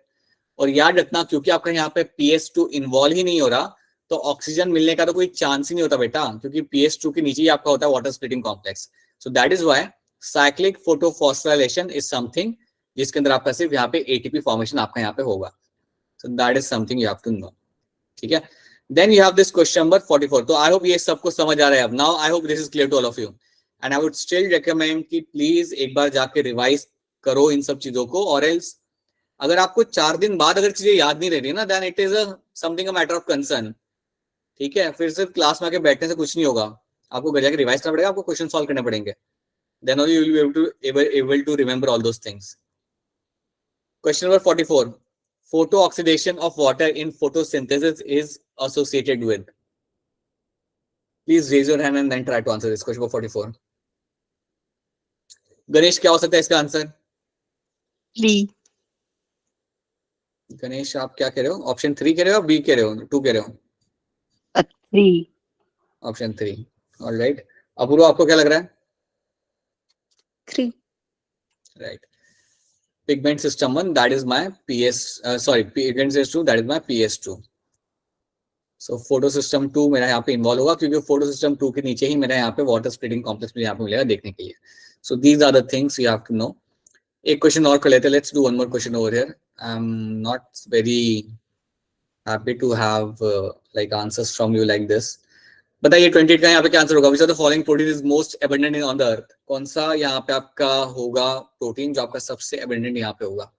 और याद रखना, क्योंकि आपका यहाँ पे PS2 इन्वॉल्व ही नहीं हो रहा, तो ऑक्सीजन मिलने का तो कोई चांस ही नहीं होता बेटा, क्योंकि PS2 के नीचे ही आपका होता है water splitting complex. So that is why cyclic photophosphorylation is something जिसके अंदर आपका सिर्फ यहाँ पे ATP फॉर्मेशन आपका यहाँ पे होगा। So that is something you have to know, ठीक है। Then you have this question number 44। तो आई होप ये सबको समझ आ रहा है अब। Now I hope this is clear to all of you, and I would still recommend कि प्लीज एक बार जाके रिवाइज करो इन सब चीजों को, और एल्स अगर आपको 4 दिन बाद अगर चीजें याद नहीं रह रही ना, then it is something a matter of concern, ठीक है। फिर सिर्फ क्लास में आके बैठने से कुछ नहीं होगा, आपको घर जाके रिवाइज करना पड़ेगा, आपको क्वेश्चन सॉल्व करने पड़ेंगे, then only you will be able to remember all those things. Question number 44. Photo oxidation of water in photosynthesis is associated with. Please raise your hand and then try to answer this question number 44. Ganesh, क्या हो सकता है इसका answer? 3. Ganesh, आप क्या कह रहे हो? ऑप्शन 3 कह रहे हो, B कह रहे हो, 2 कह रहे हो? 3. ऑप्शन 3। ऑलराइट। अपूर्व, आपको क्या लग रहा है? 3. Right. Pigment system 1, that is my pigment system 2, that is my PS2. So photosystem 2 मेरा यहाँ पे इन्वॉल्व होगा, क्योंकि photosystem 2 के नीचे ही मेरा यहाँ पे वाटर स्प्लिटिंग कॉम्प्लेक्स में यहाँ पे मिलेगा देखने के लिए। So these are the things you have to know. एक क्वेश्चन और कर लेते हैं। Let's do one more question over here. I'm not very happy to have like answers from you like this. बताइए 28 का यहाँ पे क्या आंसर होगा? Which of the following protein is most abundant in on the earth? कौन सा यहाँ पे आपका होगा प्रोटीन जो आपका सबसे abundant यहाँ पे होगा?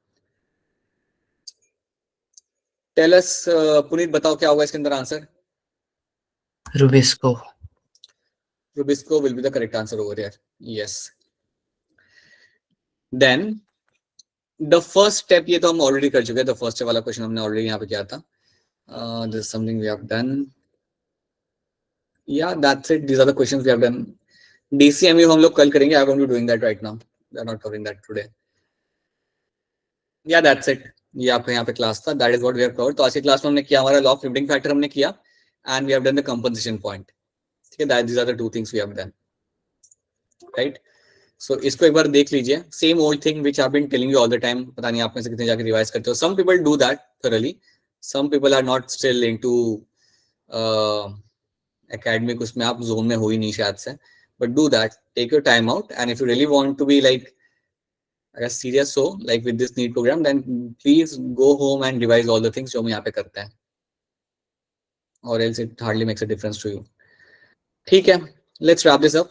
Tell us, पुनीत बताओ क्या होगा इसके अंदर answer? Rubisco. Rubisco will be the correct answer over here. Yes. Then the first step, ये तो हम ऑलरेडी कर चुके हैं। The first step वाला क्वेश्चन हमने ऑलरेडी यहाँ पे किया था। This is something we have done. Yeah, that's it. These are the questions we have done. DCMU हम लोग कल करेंगे. I'm going to be doing that right now. We are not covering that today. Yeah, that's it. ये आपका यहाँ पे class था. That is what we have covered. तो आज की क्लास में हमने किया, हमारा लॉ ऑफ लिमिटिंग फैक्टर हमने किया, and we have done the compensation point. ठीक है, that these are the 2 things we have done. Right? So इसको एक बार देख लीजिए. Same old thing which I've been telling you all the time. पता नहीं आप में से कितने जाके रिवाइज करते हो. Some people do that thoroughly. Some people are not still into academic, उसमें आप जोन में हो ही नहीं शायद से, but do that, take your time out, and if you really want to be like अगर serious हो like with this NEET program, then please go home and revise all the things जो हम यहाँ पे करते हैं, or else it hardly makes a difference to you. ठीक है, let's wrap this up.